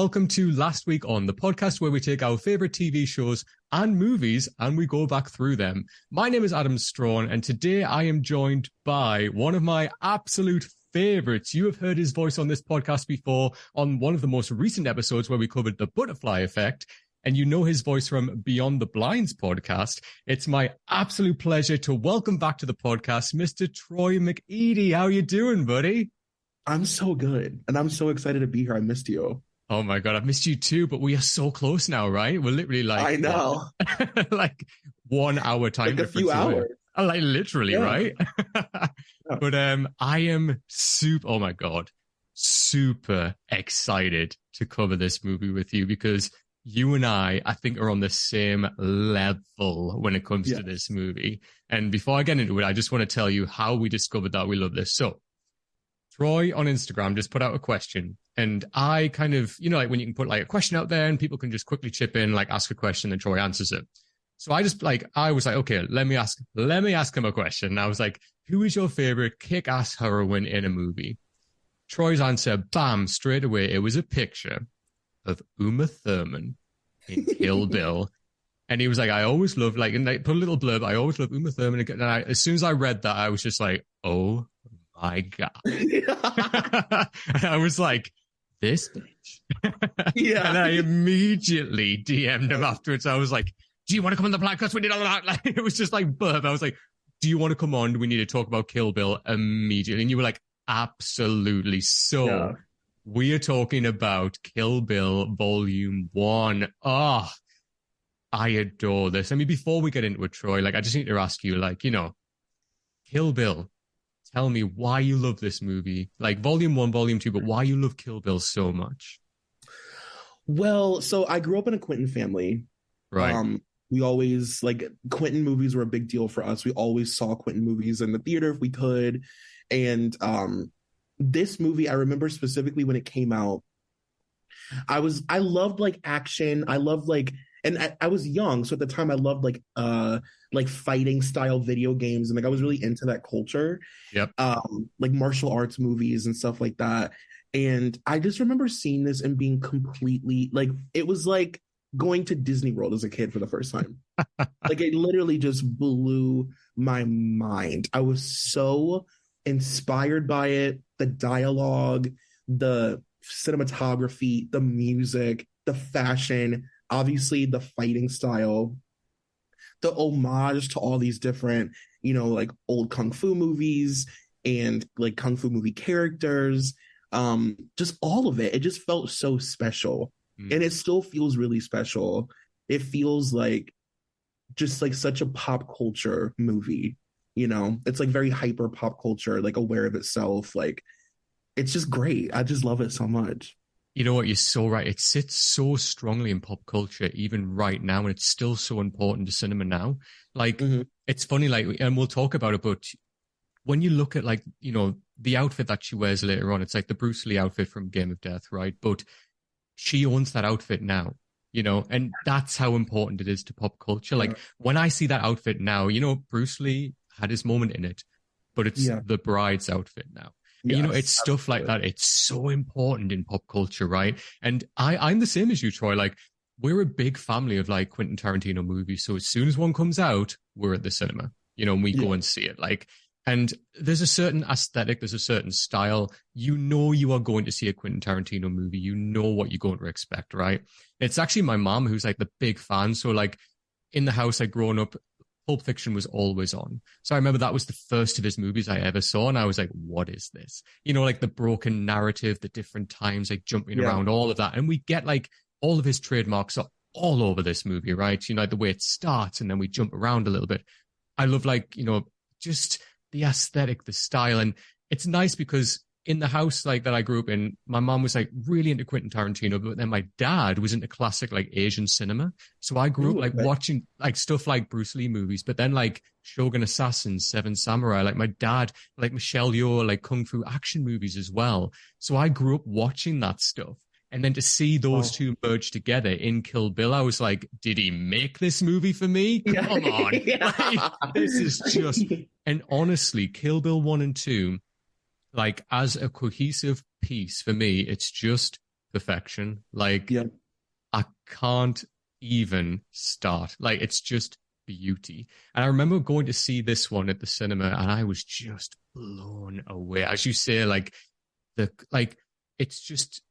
welcome to Last Week On, the podcast where we take our favorite TV shows and movies and we go back through them. My name is Adam Straughan, and today I am joined by one of my absolute favorites. You have heard his voice on this podcast before on one of the most recent episodes where we covered the butterfly effect, and you know his voice from Beyond the Blinds podcast. It's my absolute pleasure to welcome back to the podcast, Mr. Troy McEady. How are you doing, buddy? I'm so good, and I'm so excited to be here. I missed you. Oh my God, I've missed you too, but we are so close now, right? We're literally like... I know. like 1 hour time like difference. A few hours. Like literally, yeah. Right? Yeah. But I am oh my God, super excited to cover this movie with you because you and I think are on the same level when it comes to this movie. And before I get into it, I just want to tell you how we discovered that we love this. So Troy on Instagram just put out a question, and I kind of, you know, like when you can put like a question out there and people can just quickly chip in, like ask a question and Troy answers it. So I was like, okay, let me ask him a question. And I was like, who is your favorite kick-ass heroine in a movie? Troy's answer, bam, straight away, it was a picture of Uma Thurman in Kill Bill. And he was like, I always love, like, and like put a little blurb, I always love Uma Thurman. And as soon as I read that, I was just like, oh my God. And I was like, this bitch. Yeah. And I immediately DM'd him afterwards. I was like, do you want to come on the podcast? We did all that. Like, it was just like, burp. I was like, do you want to come on? We need to talk about Kill Bill immediately. And you were like, absolutely. So we are talking about Kill Bill Volume 1. Oh, I adore this. I mean, before we get into it, Troy, like, I just need to ask you, like, you know, Kill Bill. Tell me why you love this movie, like Volume 1, Volume 2, but why you love Kill Bill so much. Well, so I grew up in a Quentin family. Right. We always, like, Quentin movies were a big deal for us. We always saw Quentin movies in the theater if we could. And this movie, I remember specifically when it came out, I loved, like, action. I loved, like, and I was young, so at the time I loved like fighting style video games, and like I was really into that culture. Yep. Like martial arts movies and stuff like that. And I just remember seeing this and being completely like, it was like going to Disney World as a kid for the first time. Like it literally just blew my mind. I was so inspired by it. The dialogue, the cinematography, the music, the fashion, obviously the fighting style, the homage to all these different, you know, like old kung fu movies and like kung fu movie characters, just all of it. It just felt so special. And it still feels really special. It feels like just like such a pop culture movie, you know, it's like very hyper pop culture, like aware of itself. Like it's just great. I just love it so much. You know what? You're so right. It sits so strongly in pop culture, even right now, and it's still so important to cinema now. Like, It's funny, like, and we'll talk about it, but when you look at, like, you know, the outfit that she wears later on, it's like the Bruce Lee outfit from Game of Death, right? But she owns that outfit now, you know, and that's how important it is to pop culture. Like, when I see that outfit now, you know, Bruce Lee had his moment in it, but it's the bride's outfit now. Yes, you know, it's stuff absolutely. Like that. It's so important in pop culture, right? And I'm the same as you, Troy. Like, we're a big family of like Quentin Tarantino movies. So as soon as one comes out, we're at the cinema, you know, and we go and see it. Like, and there's a certain aesthetic, there's a certain style. You know, you are going to see a Quentin Tarantino movie. You know what you're going to expect, right? It's actually my mom who's like the big fan. So like in the house, like growing up, Pulp Fiction was always on. So I remember that was the first of his movies I ever saw. And I was like, what is this? You know, like the broken narrative, the different times, like jumping around, all of that. And we get like all of his trademarks are all over this movie, right? You know, the way it starts and then we jump around a little bit. I love like, you know, just the aesthetic, the style. And it's nice because in the house like that I grew up in, my mom was like really into Quentin Tarantino, but then my dad was into classic like Asian cinema. So I grew up like watching like stuff like Bruce Lee movies, but then like Shogun Assassins, Seven Samurai, like my dad, like Michelle Yeoh, like Kung Fu action movies as well. So I grew up watching that stuff. And then to see those two merge together in Kill Bill, I was like, did he make this movie for me? Come on. Like, this is just, and honestly, Kill Bill 1 and 2, like as a cohesive piece for me, it's just perfection. Like, Yeah. I can't even start. Like, it's just beauty. And I remember going to see this one at the cinema, and I was just blown away. As you say, like it's just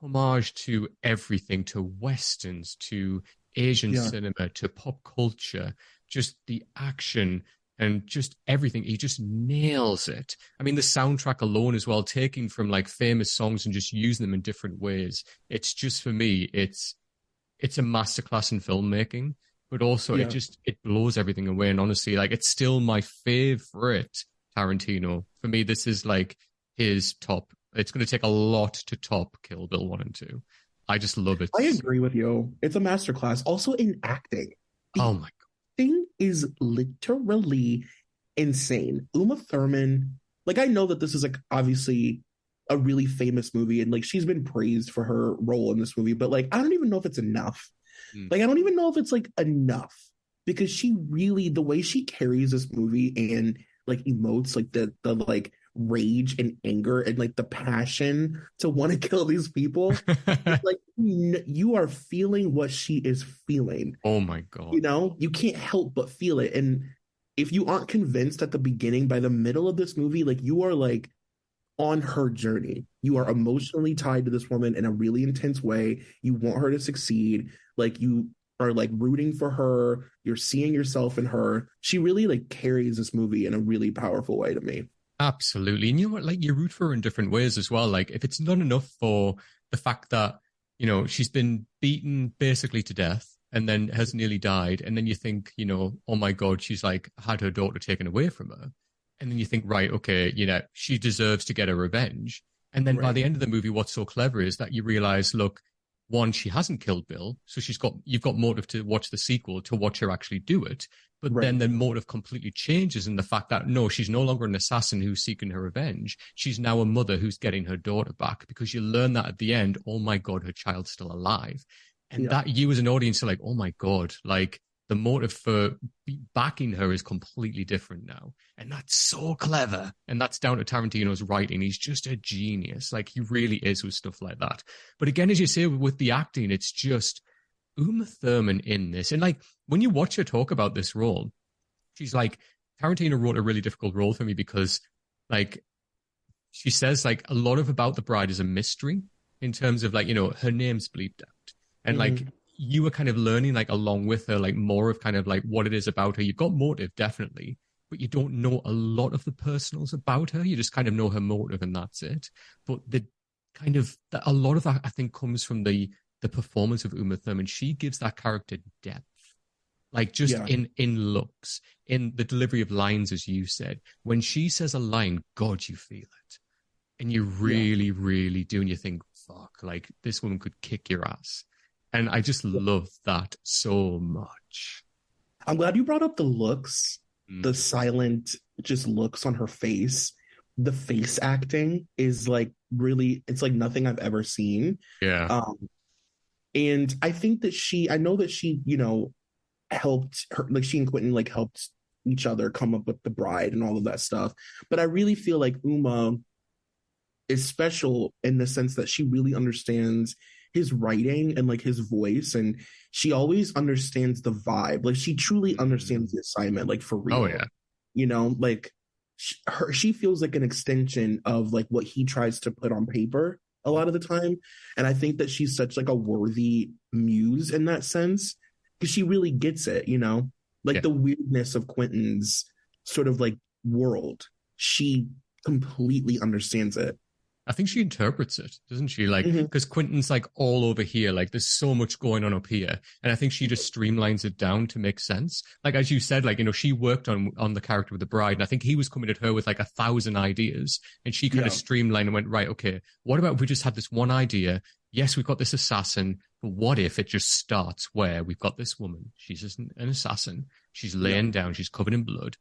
homage to everything, to westerns, to Asian Yeah. cinema, to pop culture, just the action and just everything. He just nails it. I mean, the soundtrack alone as well, taking from like famous songs and just using them in different ways. It's just for me, it's a masterclass in filmmaking, but also Yeah. it blows everything away. And honestly, like it's still my favorite Tarantino. For me, this is like his top. It's going to take a lot to top Kill Bill 1 and 2. I just love it. I agree with you. It's a masterclass. Also in acting. The Oh my thing is literally insane. Uma Thurman, like I know that this is like obviously a really famous movie and like she's been praised for her role in this movie, but like I don't even know if it's enough. God. Like I don't even know if it's like enough because she really the way she carries this movie and like emotes like the like rage and anger and like the passion to want to kill these people. It's like you are feeling what she is feeling. Oh my God. You know, you can't help but feel it. And if you aren't convinced at the beginning, by the middle of this movie, like you are like on her journey. You are emotionally tied to this woman in a really intense way. You want her to succeed. Like you are like rooting for her. You're seeing yourself in her. She really like carries this movie in a really powerful way to me. Absolutely. And you know what? Like you root for her in different ways as well. Like if it's not enough for the fact that, she's been beaten basically to death and then has nearly died. And then you think, oh my God, she's like had her daughter taken away from her. And then you think, right, okay, she deserves to get her revenge. And then by Right. the end of the movie, what's so clever is that you realize, look, one, she hasn't killed Bill, so you've got motive to watch the sequel to watch her actually do it. But Right. then the motive completely changes in the fact that no, she's no longer an assassin who's seeking her revenge. She's now a mother who's getting her daughter back because you learn that at the end, oh my God, her child's still alive. And Yeah. that you as an audience are like, oh my God, like the motive for backing her is completely different now. And that's so clever. And that's down to Tarantino's writing. He's just a genius. Like he really is with stuff like that. But again, as you say, with the acting, it's just Uma Thurman in this. And like when you watch her talk about this role, she's like, Tarantino wrote a really difficult role for me because like she says like a lot of About the Bride is a mystery in terms of like, her name's bleeped out. And like you were kind of learning like along with her, like more of kind of like what it is about her. You've got motive, definitely, but you don't know a lot of the personals about her. You just kind of know her motive and that's it. But a lot of that I think comes from the performance of Uma Thurman. She gives that character depth. Like just Yeah. in looks, in the delivery of lines, as you said. When she says a line, God, you feel it. And you Yeah. really, really do. And you think, fuck, like this woman could kick your ass. And I just love that so much. I'm glad you brought up the looks, the Mm. silent just looks on her face. The face acting is like really, it's like nothing I've ever seen. Yeah. And I know that she, helped her, like she and Quentin like helped each other come up with the bride and all of that stuff. But I really feel like Uma is special in the sense that she really understands his writing and like his voice, and she always understands the vibe. Like she truly understands the assignment, like for Oh, real. yeah. Like she feels like an extension of like what he tries to put on paper a lot of the time. And I think that she's such like a worthy muse in that sense because she really gets it, like Yeah. the weirdness of Quentin's sort of like world. She completely understands it. I think she interprets it, doesn't she? Like, Mm-hmm. because Quentin's like all over here, like there's so much going on up here, and I think she just streamlines it down to make sense. Like as you said, like she worked on the character of the bride, and I think he was coming at her with like 1,000 ideas, and she kind of streamlined and went, right, okay, what about if we just had this one idea? Yes, we've got this assassin, but what if it just starts where we've got this woman? She's just an assassin. She's laying down, she's covered in blood,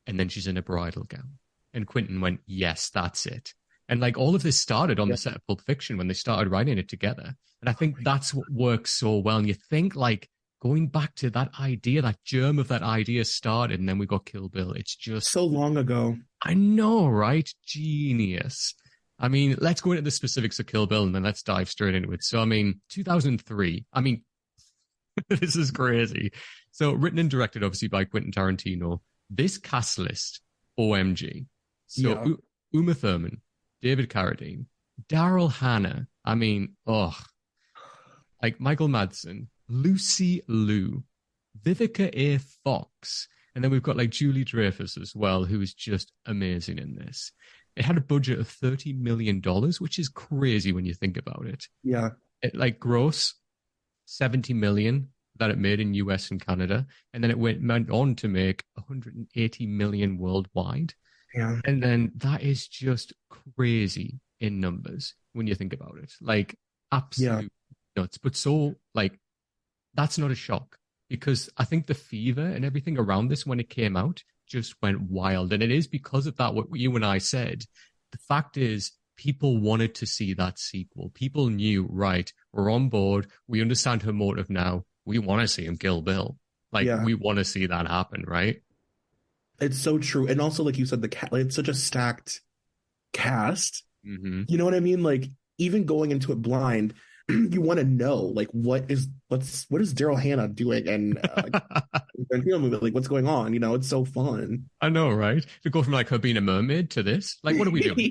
and then she's in a bridal gown. And Quentin went, yes, that's it. And like all of this started on the set of Pulp Fiction when they started writing it together. And I think that's what works so well. And you think like going back to that idea, that germ of that idea started, and then we got Kill Bill. It's just So long ago. I know, right? Genius. I mean, let's go into the specifics of Kill Bill and then let's dive straight into it. So, I mean, 2003. I mean, this is crazy. So, written and directed, obviously, by Quentin Tarantino. This cast list, OMG. So, Yeah. Uma Thurman, David Carradine, Daryl Hannah. I mean, like Michael Madsen, Lucy Liu, Vivica A. Fox, and then we've got like Julie Dreyfus as well, who is just amazing in this. It had a budget of $30 million, which is crazy when you think about it. Yeah. It like gross 70 million that it made in US and Canada, and then it went on to make 180 million worldwide. Yeah. And then that is just crazy in numbers when you think about it. Like absolute nuts. But so like that's not a shock because I think the fever and everything around this when it came out just went wild. And it is because of that, what you and I said. The fact is, people wanted to see that sequel. People knew, right, we're on board. We understand her motive now. We want to see him kill Bill. Like, we want to see that happen, right? It's so true. And also, like you said, it's such a stacked cast. Mm-hmm. You know what I mean? Like, even going into it blind, you want to know, like, what is Daryl Hannah doing? And like, what's going on? You know, it's so fun. I know, right? To go from like her being a mermaid to this, like, what are we doing?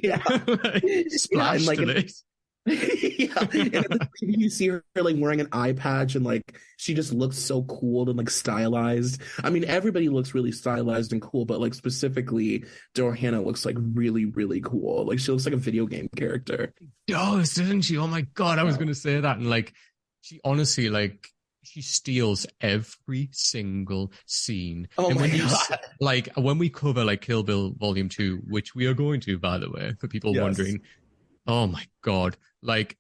Splash to this. And you see her like wearing an eye patch and like she just looks so cool and like stylized. I mean, everybody looks really stylized and cool, but like specifically Daryl Hannah looks like really, really cool. Like she looks like a video game character. Does, doesn't she? Oh my God, I was gonna say that. And like she honestly like she steals every single scene. Oh and my when God. like when we cover like Kill Bill Volume 2, which we are going to, by the way, for people wondering. Oh my God. Like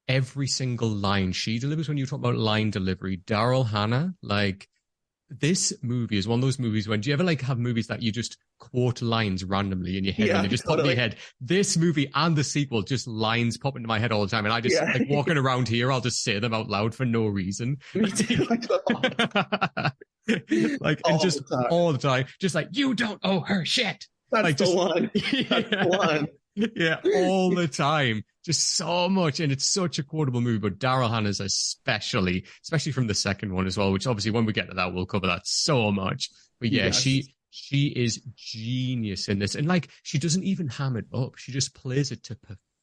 every single line she delivers when you talk about line delivery, Daryl Hannah, like this movie is one of those movies when, do you ever like have movies that you just quote lines randomly in your head and they just pop in your head? This movie and the sequel, just lines pop into my head all the time. And I just like walking around here, I'll just say them out loud for no reason. Like and just all the time, just like, you don't owe her shit. That's like, the just, one. That's the one. Yeah, all the time. Just so much. And it's such a quotable movie, but Daryl Hannah's especially from the second one as well, which obviously when we get to that, we'll cover that so much. But yeah, she is genius in this. And like, she doesn't even ham it up. She just plays it to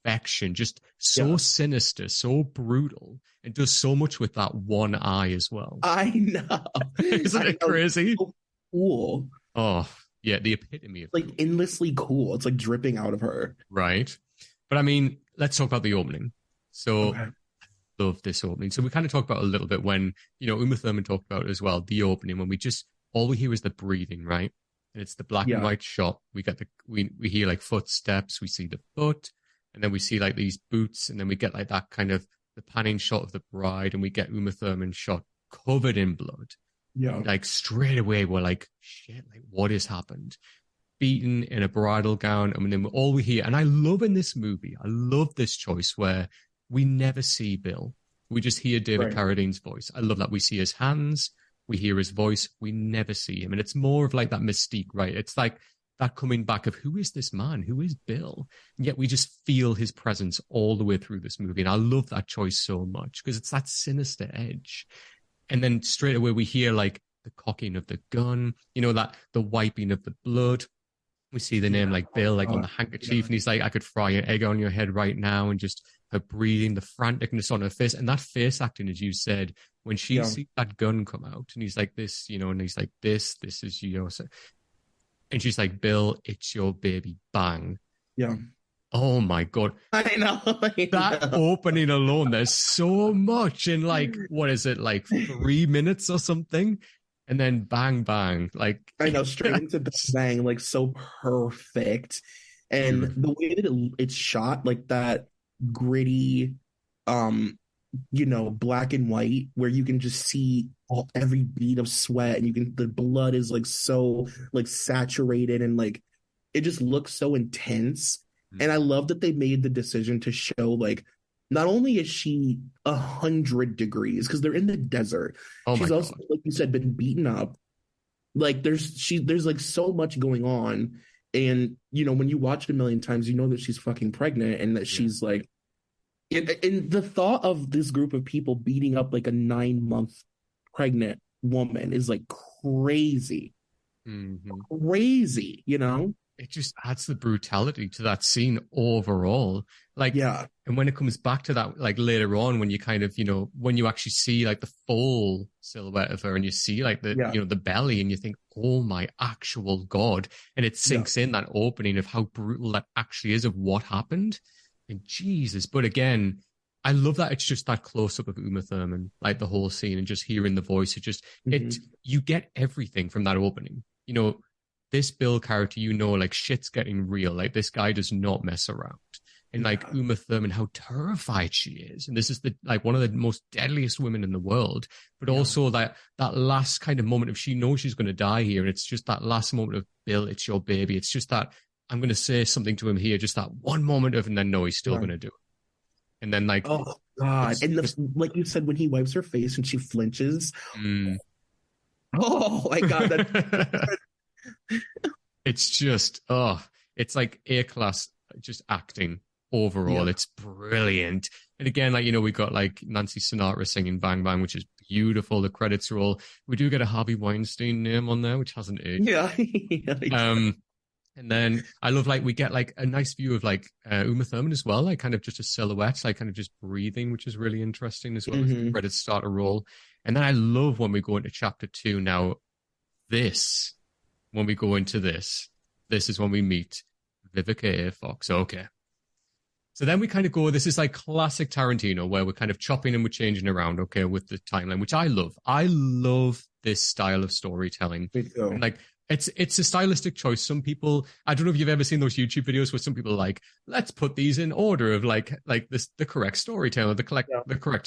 perfection. Just so sinister, so brutal, and does so much with that one eye as well. I know. Isn't it crazy? So cool. Oh, yeah, the epitome of like endlessly cool. It's like dripping out of her. Right. But I mean, let's talk about the opening. So I love this opening. So we kind of talked about a little bit when, you know, Uma Thurman talked about it as well, the opening, when all we hear is the breathing, right? And it's the black and white shot. We get we hear like footsteps, we see the foot, and then we see like these boots, and then we get like that kind of the panning shot of the bride, and we get Uma Thurman shot covered in blood. Yeah. Like straight away, we're like, shit, like what has happened? Beaten in a bridal gown. I mean, then all we hear, and I love in this movie, I love this choice where we never see Bill. We just hear David Carradine's voice. I love that. We see his hands, we hear his voice, we never see him. And it's more of like that mystique, right? It's like that coming back of who is this man? Who is Bill? And yet we just feel his presence all the way through this movie. And I love that choice so much because it's that sinister edge. And then straight away we hear like the cocking of the gun, you know, that the wiping of the blood. We see the name like Bill, like on the handkerchief, and he's like, I could fry an egg on your head right now, and just her breathing, the franticness on her face, and that face acting, as you said, when she sees that gun come out, and he's like this, you know, and he's like, this is yours. And she's like, Bill, it's your baby, bang. Yeah. Oh my God. I know. That opening alone, there's so much in like, what is it, like 3 minutes or something? And then bang, bang. Like, I know, straight into bang, like so perfect. And the way that it's shot, like that gritty, you know, black and white, where you can just see every bead of sweat, and the blood is like so like saturated, and like it just looks so intense. And I love that they made the decision to show like not only is she 100 degrees because they're in the desert, she's also, like you said, been beaten up. Like there's like so much going on And, when you watch it a million times, you know that she's fucking pregnant and that she's like, and the thought of this group of people beating up like a 9-month pregnant woman is like crazy. Mm-hmm. Crazy, It just adds the brutality to that scene overall. Yeah. And when it comes back to that, like later on, when you kind of, when you actually see like the full silhouette of her and you see like the belly and you think, oh my actual God. And it sinks in that opening of how brutal that actually is of what happened. And Jesus. But again, I love that it's just that close up of Uma Thurman, like the whole scene and just hearing the voice. You get everything from that opening. This Bill character, like shit's getting real. Like this guy does not mess around. And like Uma Thurman, how terrified she is. And this is one of the most deadliest women in the world. But also that last kind of moment of she knows she's going to die here. And it's just that last moment of Bill, it's your baby. It's just that I'm going to say something to him here. Just that one moment of, and then no, he's still going to do it. And then like, oh God. And like you said, when he wipes her face and she flinches. Oh my God. It's just, it's like A-class just acting overall. It's brilliant. And again, like, we got like Nancy Sinatra singing Bang Bang, which is beautiful. The credits roll. We do get a Harvey Weinstein name on there, which hasn't aged. Yeah. And then I love like we get like a nice view of like Uma Thurman as well, like kind of just a silhouette, like kind of just breathing, which is really interesting as well as the credits start to roll. And then I love when we go into chapter 2 now, when we go into this is when we meet Vivica A. Fox. Okay. So then we kind of go, this is like classic Tarantino where we're kind of chopping and we're changing around, okay, with the timeline, which I love. I love this style of storytelling. And like, it's a stylistic choice. Some people, I don't know if you've ever seen those YouTube videos where some people are like, let's put these in order of like this, the correct storytelling, the correct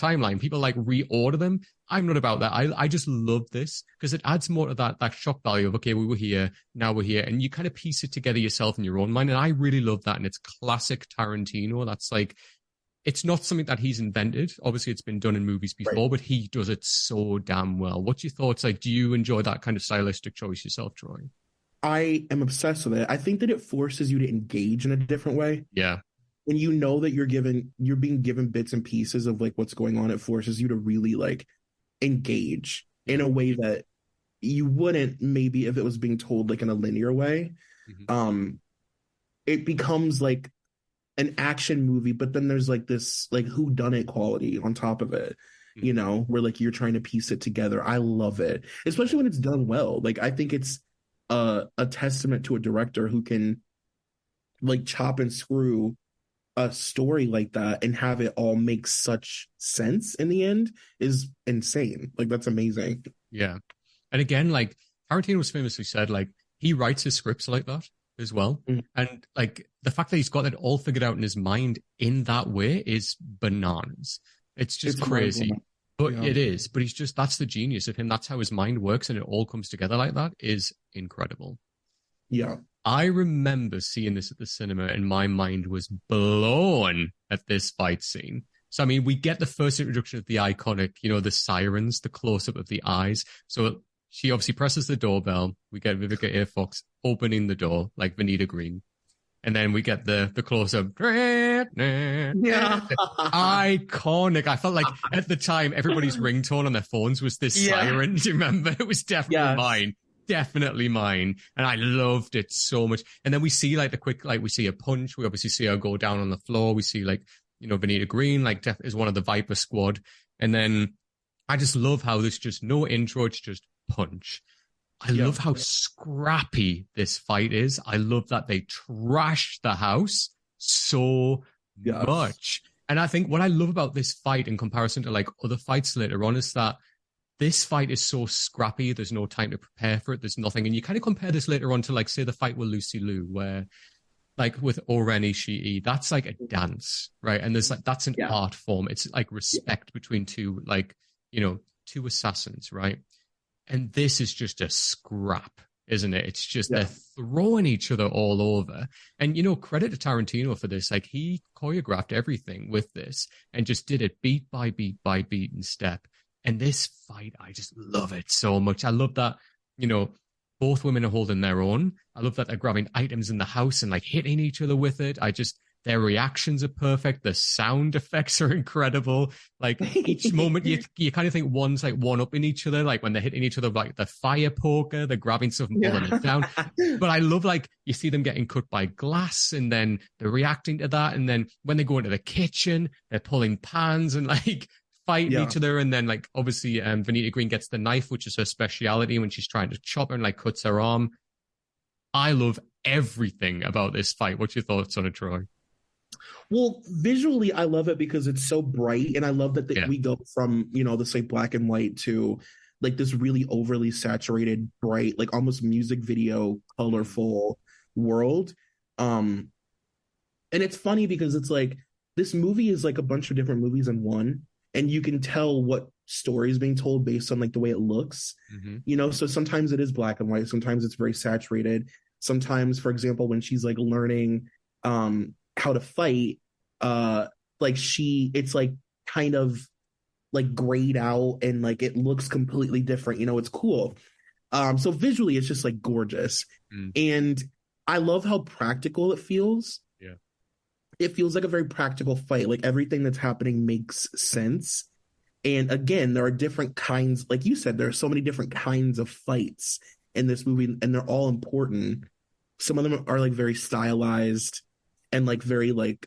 timeline. People like reorder them. I'm not about that. I just love this because it adds more to that shock value of, okay, we were here, now we're here. And you kind of piece it together yourself in your own mind. And I really love that. And it's classic Tarantino. That's like, it's not something that he's invented. Obviously, it's been done in movies before, but he does it so damn well. What's your thoughts? Like, do you enjoy that kind of stylistic choice yourself, Troy? I am obsessed with it. I think that it forces you to engage in a different way. Yeah. When you know that you're being given bits and pieces of like what's going on, it forces you to really like engage in a way that you wouldn't maybe if it was being told like in a linear way. It becomes like an action movie, but then there's like this like whodunit quality on top of it, where like you're trying to piece it together. I love it, especially when it's done well. Like I think it's a testament to a director who can like chop and screw a story like that and have it all make such sense in the end is insane. Like that's amazing. Yeah. And again, like Tarantino's famously said, like he writes his scripts like that as well. And like the fact that he's got it all figured out in his mind in that way is bananas. It's just crazy. But it is. But he's just, that's the genius of him. That's how his mind works and it all comes together like that is incredible. Yeah. I remember seeing this at the cinema and my mind was blown at this fight scene. So, I mean, we get the first introduction of the iconic, the sirens, the close-up of the eyes. So she obviously presses the doorbell. We get Vivica A. Fox opening the door like Vanita Green. And then we get the close-up. Yeah. Iconic. I felt like at the time, everybody's ringtone on their phones was this siren. Do you remember? It was definitely mine. Definitely mine. And I loved it so much. And then we see like the quick, like we see a punch. We obviously see her go down on the floor. We see like, Vanita Green, like is one of the Viper squad. And then I just love how there's just no intro. It's just punch. I love how scrappy this fight is. I love that they trash the house so much. And I think what I love about this fight in comparison to like other fights later on is that this fight is so scrappy. There's no time to prepare for it. There's nothing. And you kind of compare this later on to like, say, the fight with Lucy Liu, where like with Oren Ishii, that's like a dance, right? And there's like, that's an art form. It's like respect between two, like, two assassins, right? And this is just a scrap, isn't it? It's just they're throwing each other all over. And, credit to Tarantino for this. Like, he choreographed everything with this and just did it beat by beat by beat and step. And this fight, I just love it so much. I love that, both women are holding their own. I love that they're grabbing items in the house and like hitting each other with it. Their reactions are perfect. The sound effects are incredible. Like each moment you kind of think one's like one up in each other, like when they're hitting each other, like the fire poker, they're grabbing stuff and pulling it down. But I love like you see them getting cut by glass and then they're reacting to that. And then when they go into the kitchen, they're pulling pans and like fighting each other. And then like obviously Vanita Green gets the knife, which is her speciality when she's trying to chop her and like cuts her arm. I love everything about this fight. What's your thoughts on it, Troy? Well, visually, I love it because it's so bright, and I love that we go from, let's say black and white to like this really overly saturated, bright, like almost music video, colorful world. And it's funny because it's like this movie is like a bunch of different movies in one, and you can tell what story is being told based on like the way it looks. So sometimes it is black and white, sometimes it's very saturated. Sometimes, for example, when she's like learning how to fight, it's like kind of like grayed out and like it looks completely different, it's cool. So visually it's just like gorgeous. And I love how practical it feels. It feels like a very practical fight. Like everything that's happening makes sense. And again, there are different kinds, like you said, there are so many different kinds of fights in this movie, and they're all important. Some of them are like very stylized and like very like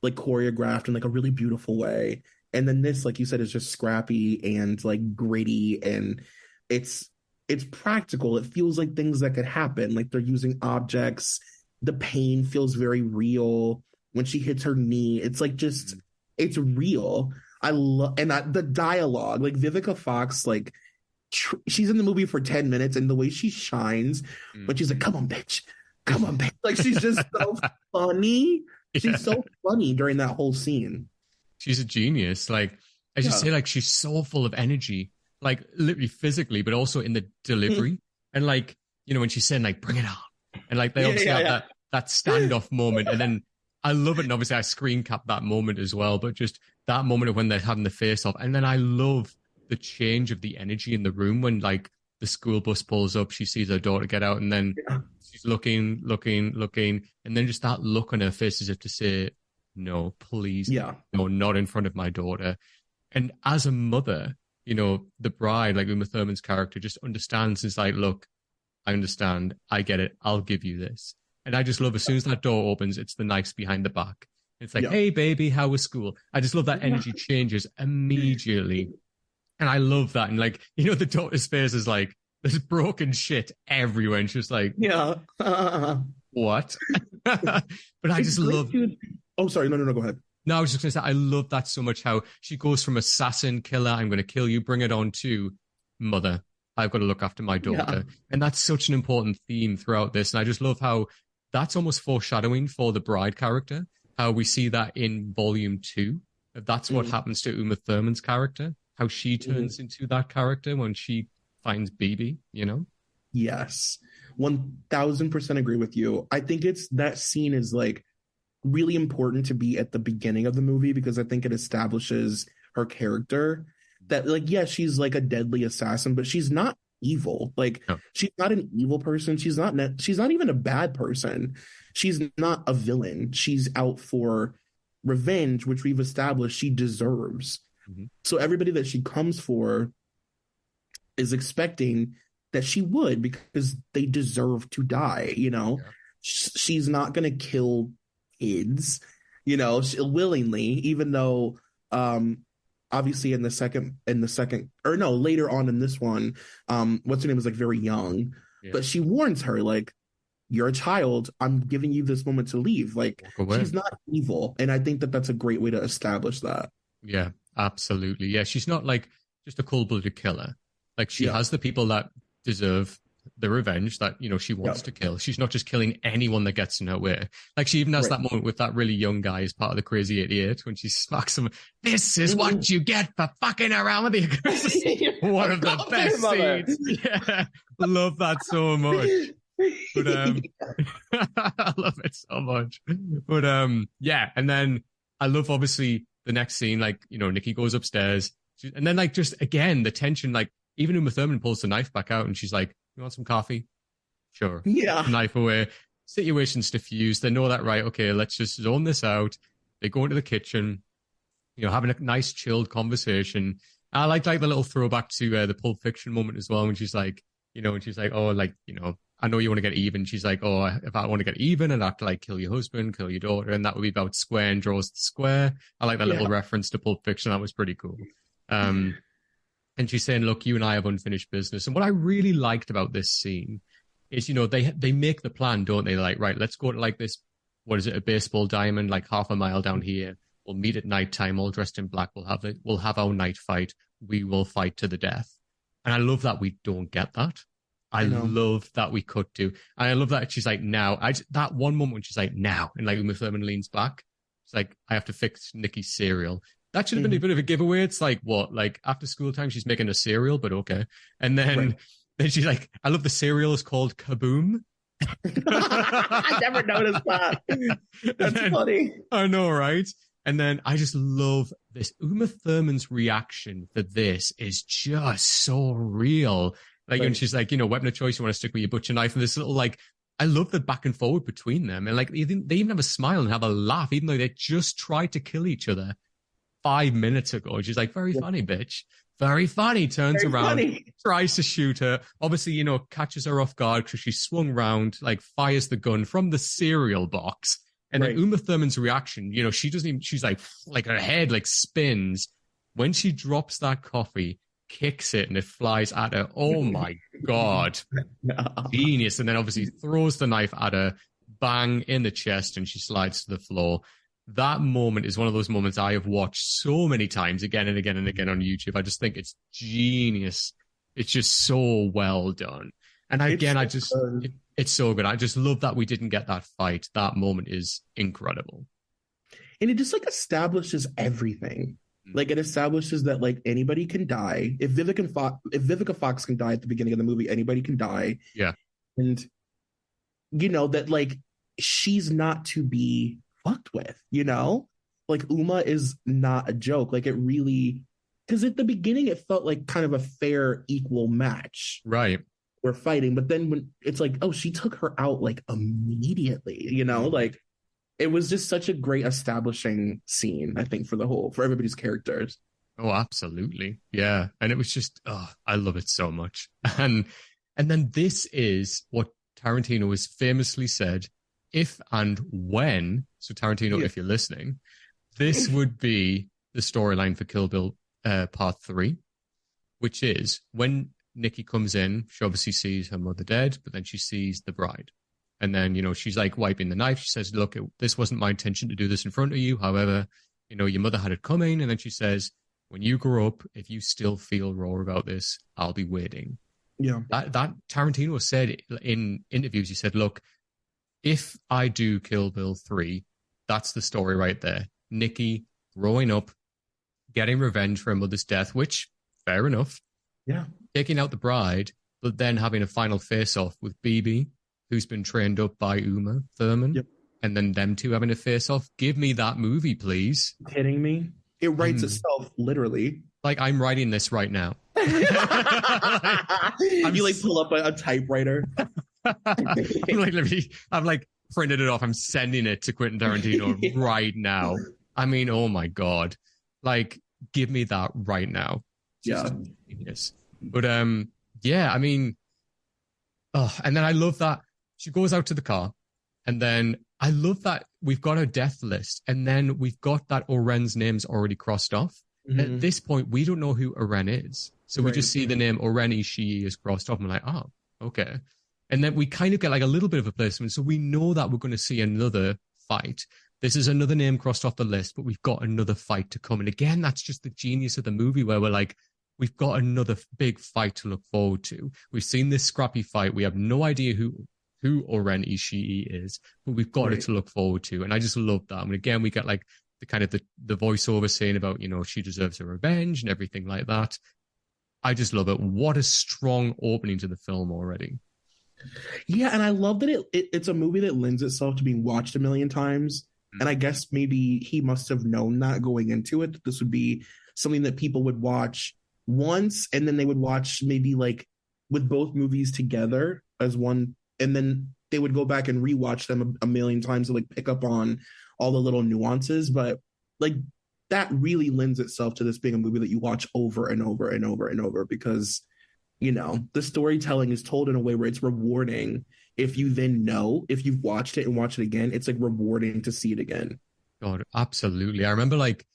choreographed in like a really beautiful way. And then this, like you said, is just scrappy and like gritty, and it's practical. It feels like things that could happen. Like they're using objects. The pain feels very real when she hits her knee. It's like just it's real. I love the dialogue. Like Vivica Fox, like she's in the movie for 10 minutes, and the way she shines when she's like, "Come on, bitch." Come on, babe. Like she's just so funny. She's so funny during that whole scene. She's a genius. Like, as you say, like she's so full of energy, like literally physically, but also in the delivery. And like, when she's saying like, "Bring it on," and like they obviously have that standoff moment. And then I love it. And obviously I screen cap that moment as well, but just that moment of when they're having the face off. And then I love the change of the energy in the room when like the school bus pulls up, she sees her daughter get out, and then she's looking, and then just that look on her face as if to say, "No, please, no, not in front of my daughter." And as a mother, the bride, like Uma Thurman's character, just understands. It's like, "Look, I understand, I get it, I'll give you this." And I just love as soon as that door opens, it's the knives behind the back. It's like, "Hey, baby, how was school?" I just love that energy changes immediately. And I love that. And like, the daughter's face is like, there's broken shit everywhere. And she's like, what? But I just love. Oh, sorry. No, go ahead. No, I was just going to say, I love that so much, how she goes from assassin, killer, I'm going to kill you, bring it on, to mother, I've got to look after my daughter. And that's such an important theme throughout this. And I just love how that's almost foreshadowing for the bride character, how we see that in volume 2. That's what happens to Uma Thurman's character, how she turns into that character when she finds BB, Yes. 1000% agree with you. I think that scene is like really important to be at the beginning of the movie, because I think it establishes her character, that like, she's like a deadly assassin, but she's not evil. Like she's not an evil person. She's not even a bad person. She's not a villain. She's out for revenge, which we've established she deserves. So everybody that she comes for is expecting that she would, because they deserve to die. She's not going to kill kids, willingly, even though obviously later on in this one, what's her name is like very young, but she warns her like, "You're a child. I'm giving you this moment to leave." Like she's not evil, and I think that that's a great way to establish that. Yeah, absolutely. Yeah, she's not like just a cold-blooded killer. Like she has the people that deserve the revenge that, she wants to kill. She's not just killing anyone that gets in her way. Like she even has that moment with that really young guy as part of the Crazy 88 when she smacks him. "This is what you get for fucking around with you." One of the best scenes. Yeah, love that so much. But I love it so much. But and then I love obviously the next scene, like, Nikki goes upstairs, and then like just again the tension, like even Uma Thurman pulls the knife back out and she's like, You want some coffee? Sure. Yeah. Knife away. Situation's diffused. They know that, right? Okay, let's just zone this out. They go into the kitchen, having a nice chilled conversation. I like the little throwback to the Pulp Fiction moment as well when she's like, oh, I know you want to get even. She's like, oh, if I want to get even, I'd have to like kill your husband, kill your daughter, and that would be about square and draws the square. I like that little reference to Pulp Fiction. That was pretty cool. And she's saying, look, you and I have unfinished business. And what I really liked about this scene is, they make the plan, don't they? Like, right, let's go to like this, what is it, a baseball diamond, like half a mile down here. We'll meet at nighttime, all dressed in black. We'll have our night fight. We will fight to the death. And I love that we don't get that. I love that we cut to. And I love that she's like, now. That one moment when she's like, now. And like Uma Thurman leans back. She's like, I have to fix Nikki's cereal. That should have been a bit of a giveaway. It's like, what? Like after school time, she's making a cereal, but okay. And then she's like, I love the cereal is called Kaboom. I never noticed that. That's funny. I know, right? And then I just love this. Uma Thurman's reaction for this is just so real. Like, when she's like, weapon of choice, you want to stick with your butcher knife. And this little, like, I love the back and forward between them. And, like, they even have a smile and have a laugh, even though they just tried to kill each other 5 minutes ago. She's like, very funny, bitch. Very funny. Turns around, tries to shoot her. Obviously, catches her off guard because she swung round, like, fires the gun from the cereal box. And then Uma Thurman's reaction, she doesn't even, she's like her head, like, spins. When she drops that coffee, kicks it and it flies at her. Oh my God. Genius. And then obviously throws the knife at her, bang in the chest, and she slides to the floor. That moment is one of those moments I have watched so many times again and again and again on YouTube. I just think it's genius. It's just so well done. And again, it's so good. I just love that we didn't get that fight. That moment is incredible. And it just like establishes everything. Like it establishes that like anybody can die. If Vivica Fox can die at the beginning of the movie, anybody can die. Yeah. And that like she's not to be fucked with, Like Uma is not a joke. Like it really, because at the beginning it felt like kind of a fair, equal match. Right. We're fighting, but then when it's like, oh, she took her out like immediately, like it was just such a great establishing scene, I think, for everybody's characters. Oh, absolutely. Yeah. And it was just, I love it so much. And then this is what Tarantino has famously said, if and when, so Tarantino, if you're listening, this would be the storyline for Kill Bill Part 3, which is when Nikki comes in, she obviously sees her mother dead, but then she sees the bride. And then, she's like wiping the knife. She says, look, this wasn't my intention to do this in front of you. However, your mother had it coming. And then she says, when you grow up, if you still feel raw about this, I'll be waiting. Yeah. That Tarantino said in interviews, he said, look, if I do Kill Bill 3, that's the story right there. Nikki growing up, getting revenge for her mother's death, which, fair enough. Yeah. Taking out the bride, but then having a final face-off with BB, who's been trained up by Uma Thurman, and then them two having a face-off. Give me that movie, please. Kidding me? It writes itself, literally. Like, I'm writing this right now. You pull up a typewriter. I'm like printed it off. I'm sending it to Quentin Tarantino right now. I mean, oh my God. Like, give me that right now. Yeah. Genius. But, yeah, I mean, and then I love that she goes out to the car, and then I love that we've got her death list, and then we've got that Oren's name's already crossed off. Mm-hmm. At this point, we don't know who Oren is. So we just see the name Oren Ishii is crossed off, and we're like, oh, okay. And then we kind of get like a little bit of a placement. So we know that we're going to see another fight. This is another name crossed off the list, but we've got another fight to come. And again, that's just the genius of the movie where we're like, we've got another big fight to look forward to. We've seen this scrappy fight. We have no idea who Oren Ishii is, but we've got it to look forward to. And I just love that. And again, we get like the kind of the voiceover saying about, she deserves her revenge and everything like that. I just love it. What a strong opening to the film already. Yeah, and I love that it's a movie that lends itself to being watched a million times. And I guess maybe he must have known that going into it, that this would be something that people would watch once, and then they would watch maybe like with both movies together as one, and then they would go back and rewatch them a million times to like pick up on all the little nuances. But like that really lends itself to this being a movie that you watch over and over and over and over because the storytelling is told in a way where it's rewarding. If you then if you've watched it and watch it again, it's like rewarding to see it again. God, absolutely. I remember like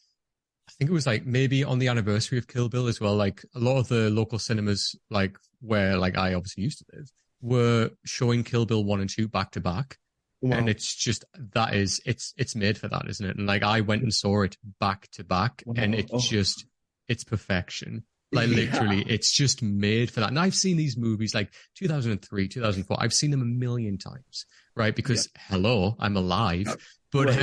I think it was like maybe on the anniversary of Kill Bill as well, like a lot of the local cinemas, like where like I obviously used to live, were showing Kill Bill 1 and 2 back to back. Wow. And it's just it's made for that, isn't it? And like I went and saw it back to back, and it's perfection. Like literally, it's just made for that. And I've seen these movies like 2003, 2004. I've seen them a million times, right? Because hello, I'm alive. But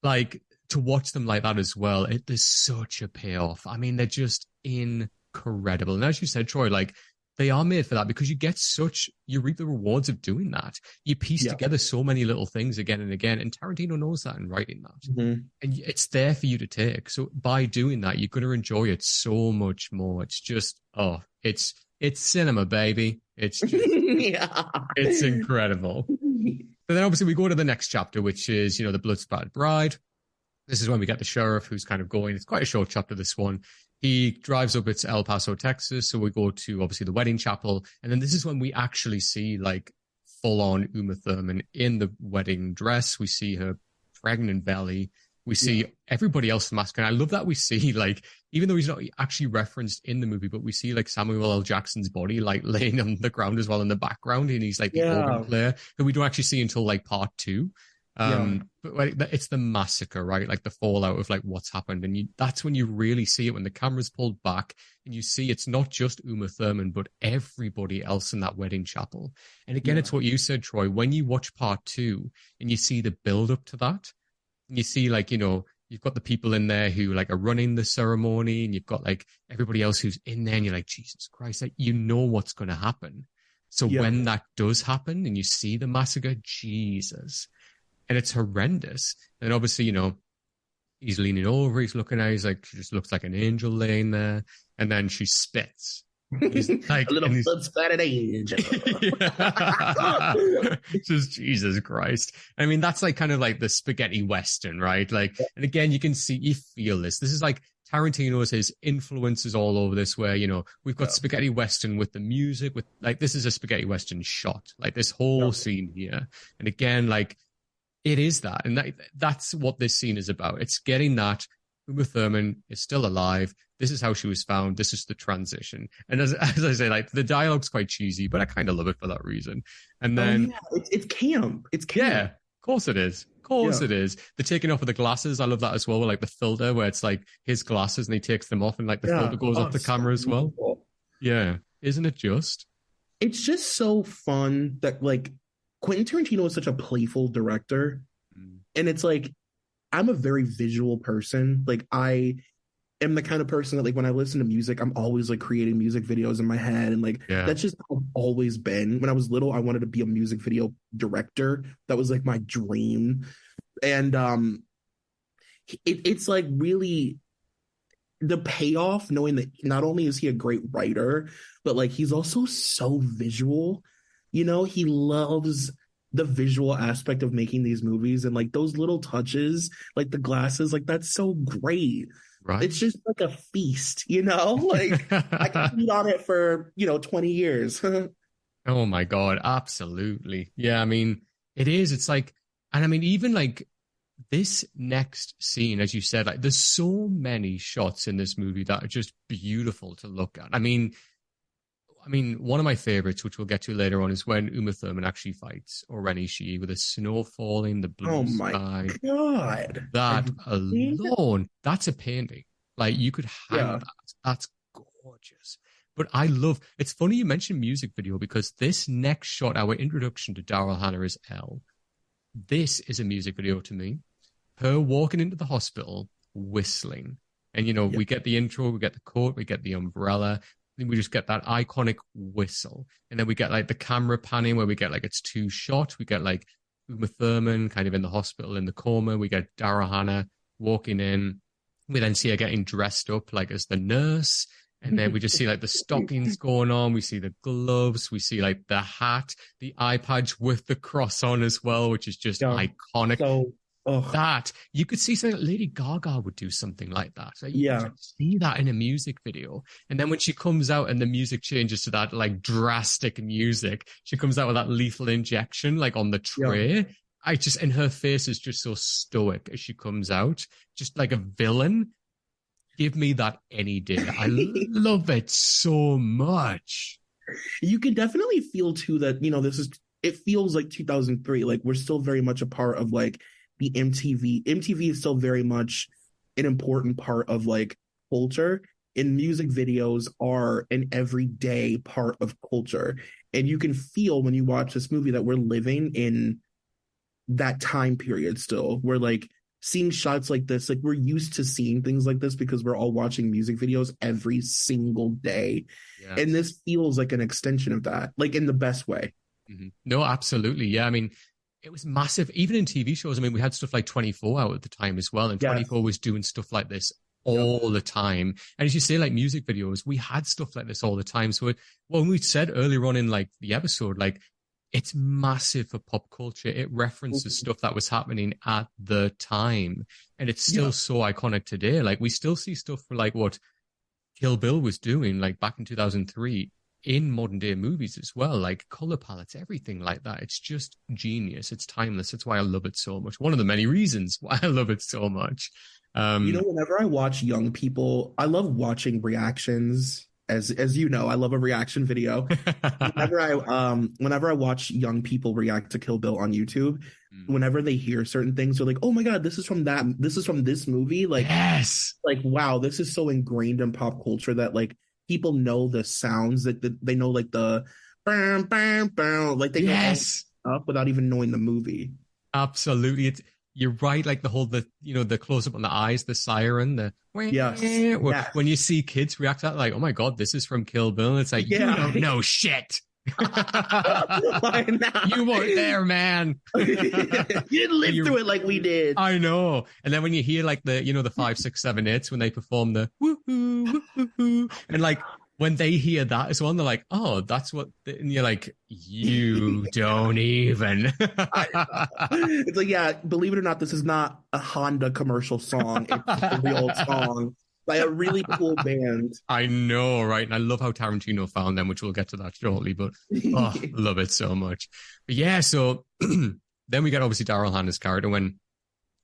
like to watch them like that as well, there's such a payoff. I mean, they're just incredible. And as you said, Troy, like they are made for that because you reap the rewards of doing that. You piece together so many little things again and again. And Tarantino knows that in writing that. Mm-hmm. And it's there for you to take. So by doing that, you're going to enjoy it so much more. It's just, it's cinema, baby. It's just, it's incredible. So then obviously we go to the next chapter, which is, the blood-spattered bride. This is when we get the sheriff who's kind of going, it's quite a short chapter, this one. He drives up to El Paso, Texas. So we go to obviously the wedding chapel. And then this is when we actually see like full on Uma Thurman in the wedding dress. We see her pregnant belly. We see everybody else masked. And I love that we see like, even though he's not actually referenced in the movie, but we see like Samuel L. Jackson's body like laying on the ground as well in the background. And he's like the organ player that we don't actually see until like part 2. But like it's the massacre, right? Like the fallout of like what's happened, and that's when you really see it, when the camera's pulled back and you see it's not just Uma Thurman but everybody else in that wedding chapel. And again, it's what you said, Troy, when you watch part 2 and you see the build up to that, and you see like you've got the people in there who like are running the ceremony, and you've got like everybody else who's in there, and you're like, Jesus Christ, like what's going to happen. So when that does happen and you see the massacre, Jesus. And it's horrendous. And obviously, he's leaning over, he's looking at her, he's like, she just looks like an angel laying there. And then she spits. He's like, a little blood-spattered angel. Just Jesus Christ. I mean, that's like kind of like the spaghetti Western, right? Like, and again, you feel this. This is like Tarantino's, his influences all over this, where, we've got spaghetti Western with the music, with like, this is a spaghetti Western shot, like this whole scene here. And again, like, it is that. And that's what this scene is about. It's getting that Uma Thurman is still alive. This is how she was found. This is the transition. And as I say, like the dialogue's quite cheesy, but I kind of love it for that reason. And then it's camp. It's camp. Yeah, of course it is. Of course it is. The taking off of the glasses. I love that as well. Like the filter where it's like his glasses and he takes them off and like the filter goes off the camera as well. Yeah. Isn't it just? It's just so fun that like Quentin Tarantino is such a playful director. And it's like, I'm a very visual person. Like I am the kind of person that like when I listen to music, I'm always like creating music videos in my head. And like, that's just how I've always been. When I was little, I wanted to be a music video director. That was like my dream. And it's like really the payoff, knowing that not only is he a great writer, but like he's also so visual. He loves the visual aspect of making these movies, and like those little touches, like the glasses, like that's so great. Right. It's just like a feast, like I can eat on it for, 20 years. Oh my God. Absolutely. Yeah. I mean, it is. It's like, and I mean, even like this next scene, as you said, like there's so many shots in this movie that are just beautiful to look at. I mean, one of my favorites, which we'll get to later on, is when Uma Thurman actually fights Oren Ishii with the snow falling, the blue sky. Oh my God. That alone, that's a painting. Like you could hang that. That's gorgeous. But it's funny you mentioned music video, because this next shot, our introduction to Daryl Hannah as Elle, this is a music video to me. Her walking into the hospital, whistling. And, we get the intro, we get the coat, we get the umbrella. Then we just get that iconic whistle. And then we get like the camera panning where we get like it's 2 shots. We get like Uma Thurman kind of in the hospital in the coma. We get Daryl Hannah walking in. We then see her getting dressed up like as the nurse. And then we just see like the stockings going on. We see the gloves. We see like the hat, the eye patch with the cross on as well, which is just iconic. So, that you could see something like Lady Gaga would do something like that. Like, you could see that in a music video. And then when she comes out and the music changes to that like drastic music, she comes out with that lethal injection like on the tray. And her face is just so stoic as she comes out, just like a villain. Give me that any day. I love it so much. You can definitely feel too that, it feels like 2003. Like we're still very much a part of like the MTV. MTV is still very much an important part of like culture, and music videos are an everyday part of culture. And you can feel when you watch this movie that we're living in that time period still. We're like seeing shots like this, like we're used to seeing things like this because we're all watching music videos every single day. Yes. And this feels like an extension of that, like in the best way. Mm-hmm. No, absolutely. Yeah. I mean, it was massive, even in TV shows. I mean, we had stuff like 24 out at the time as well. And 24 was doing stuff like this all the time. And as you say, like music videos, we had stuff like this all the time. So when we said earlier on in like the episode, like, it's massive for pop culture. It references stuff that was happening at the time. And it's still so iconic today. Like we still see stuff for like what Kill Bill was doing like back in 2003 in modern day movies as well. Like color palettes, everything like that. It's just genius. It's timeless. That's why I love it so much. One of the many reasons why I love it so much. Whenever I watch young people, I love watching reactions. As you know, I love a reaction video. Whenever I watch young people react to Kill Bill on YouTube, whenever they hear certain things, they're like, "Oh my God, this is from this movie." Like, yes, like wow, this is so ingrained in pop culture that like people know the sounds that they know, like the bam, bam, bam, like they know up without even knowing the movie. Absolutely, you're right. Like the close up on the eyes, the siren, when you see kids react to that, like, oh my God, this is from Kill Bill. It's like, you don't know shit. You weren't there, man. You didn't live through it like we did. I know. And then when you hear like the 5, 6, 7, 8s when they perform the woohoo, woohoo, and like when they hear that as well, they're like, oh, that's what, and you're like, you don't even. It's like, yeah, believe it or not, this is not a Honda commercial song. It's a real song by a really cool band. I know, right? And I love how Tarantino found them, which we'll get to that shortly, but I love it so much. But yeah, so then we get obviously Daryl Hannah's character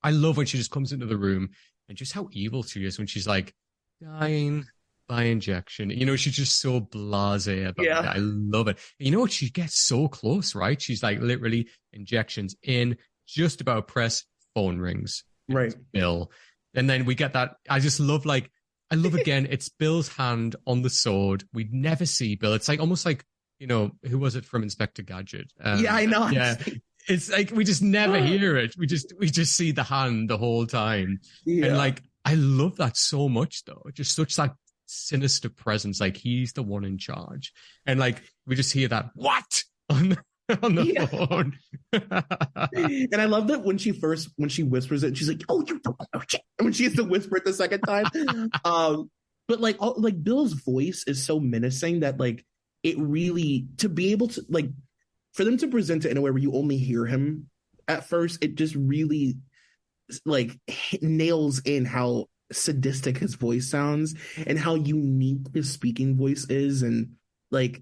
I love when she just comes into the room and just how evil she is when she's like dying by injection. She's just so blasé about it. I love it. You know what? She gets so close, right? She's like literally injections in, just about press, phone rings. Right. Bill. And then we get that. I just love I love again, it's Bill's hand on the sword. We never see Bill. It's like almost like, who was it from Inspector Gadget? Yeah, I know. Yeah. It's like we just never hear it. We just see the hand the whole time. Yeah. And like I love that so much though. Just such that sinister presence, like he's the one in charge, and like we just hear that what on the phone. And I love that when she whispers it, she's like, "Oh, you don't know shit," and when she has to whisper it the second time. But like Bill's voice is so menacing that like it really, to be able to like, for them to present it in a way where you only hear him at first, it just really like nails in how sadistic his voice sounds and how unique his speaking voice is. And like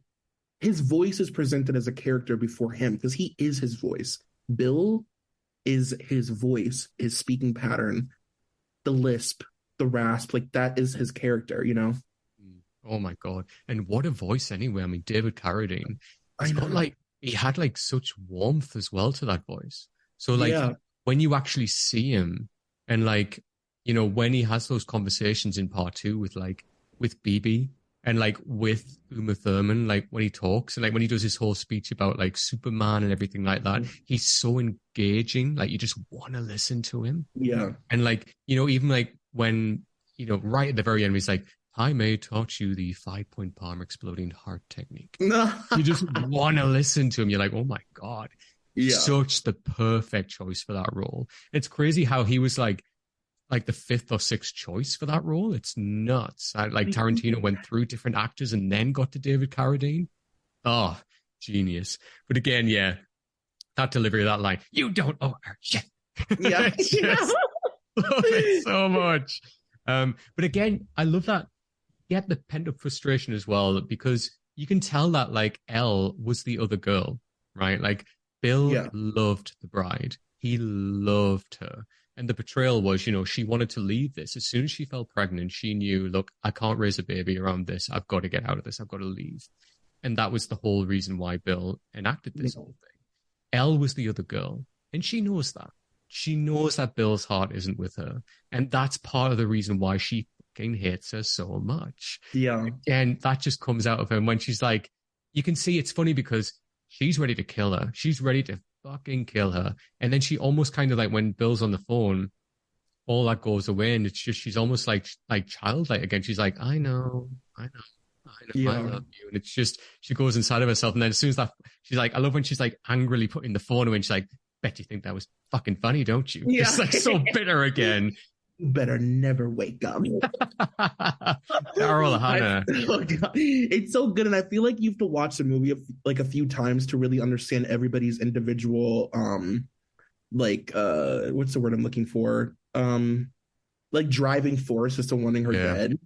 his voice is presented as a character before him because he is his voice. Bill is his voice, his speaking pattern, the lisp, the rasp, like that is his character, Oh my God. And what a voice anyway. I mean, David Carradine, he had like such warmth as well to that voice. So like when you actually see him and like, when he has those conversations in part 2 with BB and like with Uma Thurman, like when he talks and like when he does his whole speech about like Superman and everything like that, he's so engaging. Like you just want to listen to him. Yeah. And like, even like when, right at the very end, he's like, I may taught you the 5-point palm exploding heart technique. You just want to listen to him. You're like, oh my God. Yeah. Such the perfect choice for that role. It's crazy how he was like like the fifth or sixth choice for that role. It's nuts. Like Tarantino went through different actors and then got to David Carradine. Oh, genius. But again, yeah, that delivery of that line, you don't owe her shit. Yeah. Just love it so much. But again, I love that. Get the pent up frustration as well, because you can tell that like Elle was the other girl, right? Like Bill loved the bride. He loved her. And the betrayal was, she wanted to leave this. As soon as she fell pregnant, she knew, look, I can't raise a baby around this. I've got to get out of this. I've got to leave. And that was the whole reason why Bill enacted this whole thing. Elle was the other girl. And she knows that. She knows that Bill's heart isn't with her. And that's part of the reason why she fucking hates her so much. Yeah. And that just comes out of her. And when she's like, you can see it's funny because she's ready to kill her. She's ready to fucking kill her. And then she almost kind of like, when Bill's on the phone, all that goes away. And it's just, she's almost like childlike again. She's like, I know, I love you. And it's just, she goes inside of herself. And then as soon as that, she's like, I love when she's like angrily putting the phone away and she's like, bet you think that was fucking funny, don't you? Yeah. It's like so bitter again. You better never wake up. Daryl Hannah. It's so good. And I feel like you have to watch the movie like a few times to really understand everybody's individual, what's the word I'm looking for? Like driving force as to wanting her dead.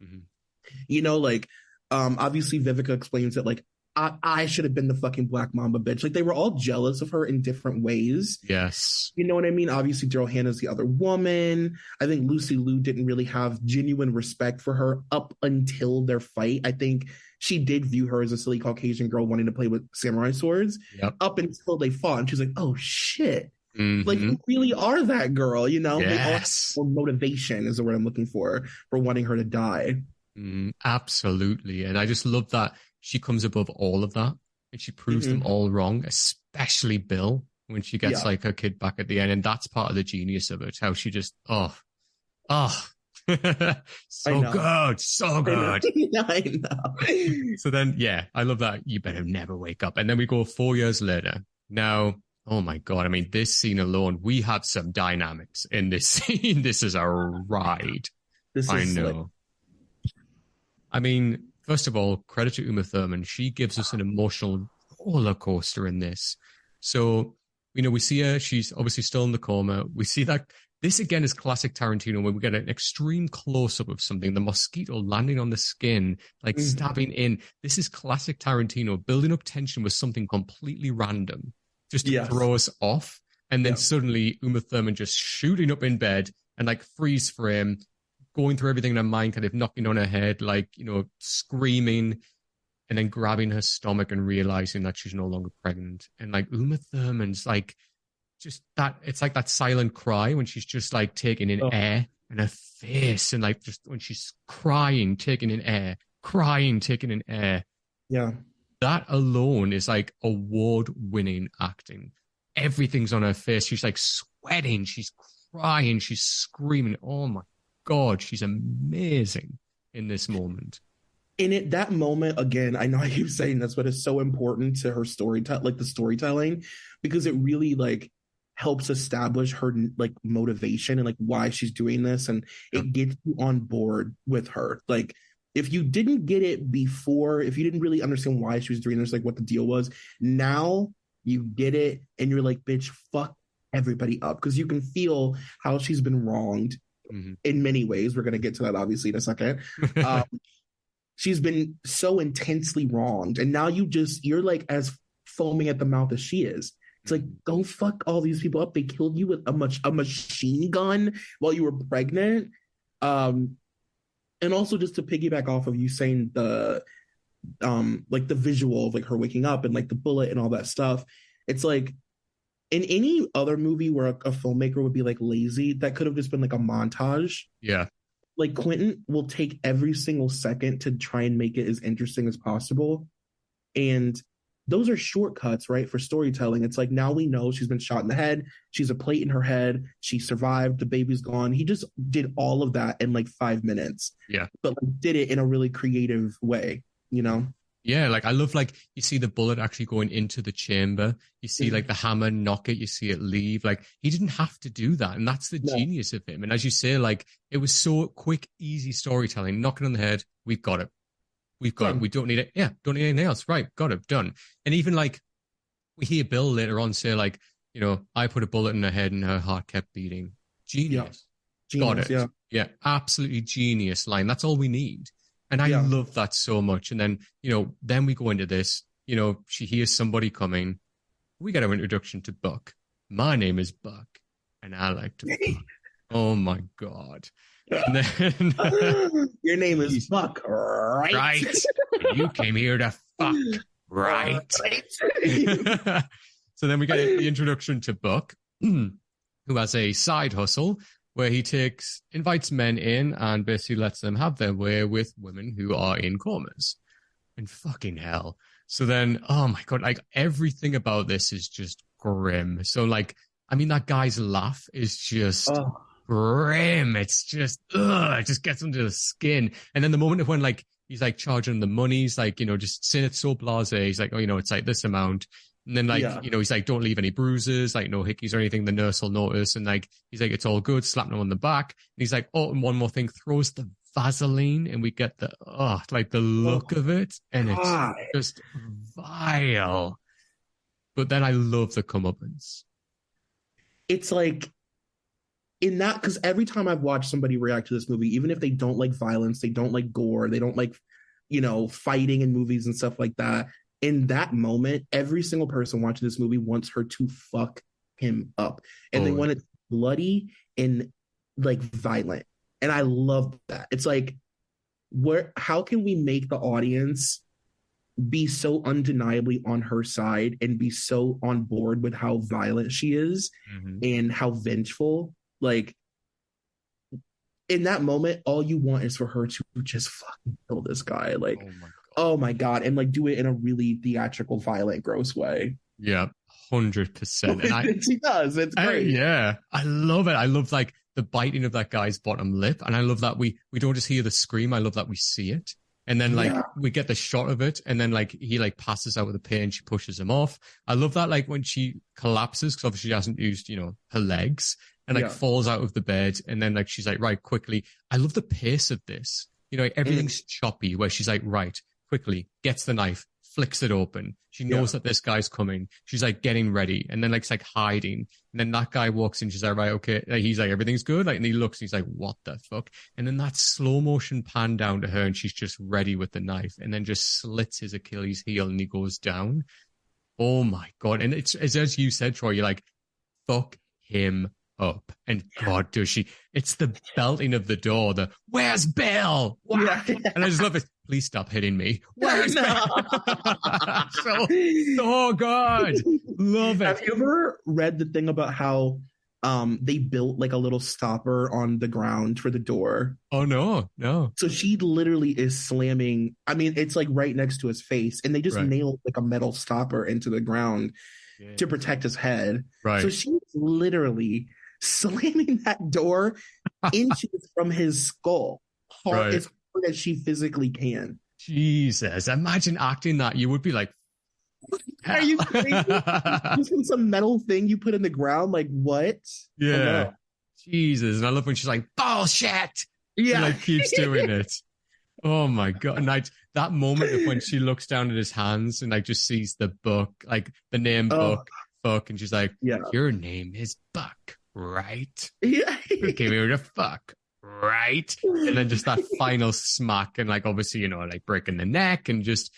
Mm-hmm. Obviously Vivica explains that like, I should have been the fucking Black Mamba bitch. Like they were all jealous of her in different ways. Yes. You know what I mean? Obviously Daryl Hannah's the other woman. I think Lucy Liu didn't really have genuine respect for her up until their fight. I think she did view her as a silly Caucasian girl wanting to play with samurai swords up until they fought. And she's like, oh shit. Mm-hmm. Like you really are that girl, Yes. They all motivation is the word I'm looking for wanting her to die. Absolutely. And I just love that she comes above all of that and she proves them all wrong, especially Bill when she gets like her kid back at the end. And that's part of the genius of it, how she just, so good. I know. So then, I love that. You better never wake up. And then we go 4 years later. Now, oh my God. I mean, this scene alone, we have some dynamics in this scene. This is a ride. I know. I mean, first of all, credit to Uma Thurman. She gives us an emotional roller coaster in this. So, we see her. She's obviously still in the coma. We see that this again is classic Tarantino when we get an extreme close-up of something, the mosquito landing on the skin, like stabbing in. This is classic Tarantino, building up tension with something completely random, just to throw us off. And then suddenly Uma Thurman just shooting up in bed and like freeze frame, going through everything in her mind, kind of knocking on her head, like, screaming, and then grabbing her stomach and realizing that she's no longer pregnant. And like Uma Thurman's like, just that, it's like that silent cry when she's just like taking in air, and her face, and like just when she's crying, taking in air, crying, taking in air. Yeah. That alone is like award-winning acting. Everything's on her face. She's like sweating, she's crying, she's screaming. Oh my God, she's amazing in this moment. In that moment, again, I know I keep saying this, but it's so important to her the storytelling, because it really like helps establish her like motivation and like why she's doing this, and it gets you on board with her. Like if you didn't get it before, if you didn't really understand why she was doing this, like what the deal was, now you get it, and you're like, bitch, fuck everybody up, because you can feel how she's been wronged. In many ways. We're going to get to that obviously in a second. She's been so intensely wronged, and now you're like as foaming at the mouth as she is. It's like, go fuck all these people up. They killed you with a machine gun while you were pregnant. And also just to piggyback off of you saying the like the visual of like her waking up and like the bullet and all that stuff. It's like, in any other movie where a filmmaker would be like lazy, that could have just been like a montage. Yeah. Like Quentin will take every single second to try and make it as interesting as possible. And those are shortcuts, right, for storytelling. It's like, now we know she's been shot in the head. She's a plate in her head. She survived. The baby's gone. He just did all of that in like 5 minutes. Yeah. But like, did it in a really creative way, Yeah, like I love like you see the bullet actually going into the chamber. You see like the hammer knock it, you see it leave. Like he didn't have to do that. And that's the No, genius of him. And as you say, like it was so quick, easy storytelling, knocking on the head, we've got it. We've got it. done. We don't need it. Yeah, don't need anything else. Right, got it, done. And even like we hear Bill later on say, like, I put a bullet in her head and her heart kept beating. Yeah, Genius. Got genius. it. Yeah, Yeah, absolutely genius line. That's all we need. And I yeah. love that so much. And then, then we go into this, she hears somebody coming. We get our introduction to Buck. My name is Buck, and I like to fuck. Oh my God. And then, Your name is Buck, right? right. You came here to fuck, right? So then we get the introduction to Buck, who has a side hustle where he invites men in and basically lets them have their way with women who are in comas. And fucking hell. So then, oh my God, like everything about this is just grim. So like, I mean, that guy's laugh is just grim. It's just, it just gets under the skin. And then the moment of when like, he's like charging the money, he's like, just saying it's so blasé. He's like, oh, it's like this amount. And then like, he's like, don't leave any bruises, like no hickeys or anything. The nurse will notice. And like, he's like, it's all good, slapping him on the back. And he's like, oh, and one more thing, throws the Vaseline and we get the look of it. And it's just vile. But then I love the comeuppance. It's like in that, because every time I've watched somebody react to this movie, even if they don't like violence, they don't like gore, they don't like, fighting in movies and stuff like that. In that moment, every single person watching this movie wants her to fuck him up. And they want it bloody and like violent. And I love that. It's like, how can we make the audience be so undeniably on her side and be so on board with how violent she is and how vengeful? Like, in that moment, all you want is for her to just fucking kill this guy. Like, oh my God. And like do it in a really theatrical, violent, gross way. Yeah, 100%. And she does. It's great. Yeah, I love it. I love like the biting of that guy's bottom lip. And I love that we don't just hear the scream. I love that we see it. And then like we get the shot of it. And then like he like passes out with the pain. She pushes him off. I love that like when she collapses, because obviously she hasn't used, her legs, and like falls out of the bed. And then like she's like, right, quickly. I love the pace of this. Everything's choppy where she's like, right, quickly, gets the knife, flicks it open. She knows that this guy's coming. She's like getting ready. And then like, it's like hiding. And then that guy walks in. She's like, right, okay. Like, he's like, everything's good. Like, and he looks, and he's like, what the fuck? And then that slow motion pan down to her, and she's just ready with the knife, and then just slits his Achilles heel, and he goes down. Oh my God. And it's, as you said, Troy, you're like, fuck him up. And God, does she. It's the belting of the door, where's Bill? Yeah. And I just love it. Please stop hitting me. Where's Bill? so good. Love it. Have you ever read the thing about how they built like a little stopper on the ground for the door? Oh, no. So she literally is slamming. I mean, it's like right next to his face, and they just nailed like a metal stopper into the ground to protect his head. Right. So she's literally slamming that door inches from his skull as hard as she physically can. Jesus, imagine acting that. You would be like, are you crazy? Using some metal thing you put in the ground? Like, what? Yeah. Jesus. And I love when she's like, bullshit. Yeah. She like keeps doing it. Oh my God. And that moment of when she looks down at his hands and like just sees the book, like the name Buck, and she's like, your name is Buck, right? Yeah. You came here to fuck, right? And then just that final smack, and like obviously, like breaking the neck and just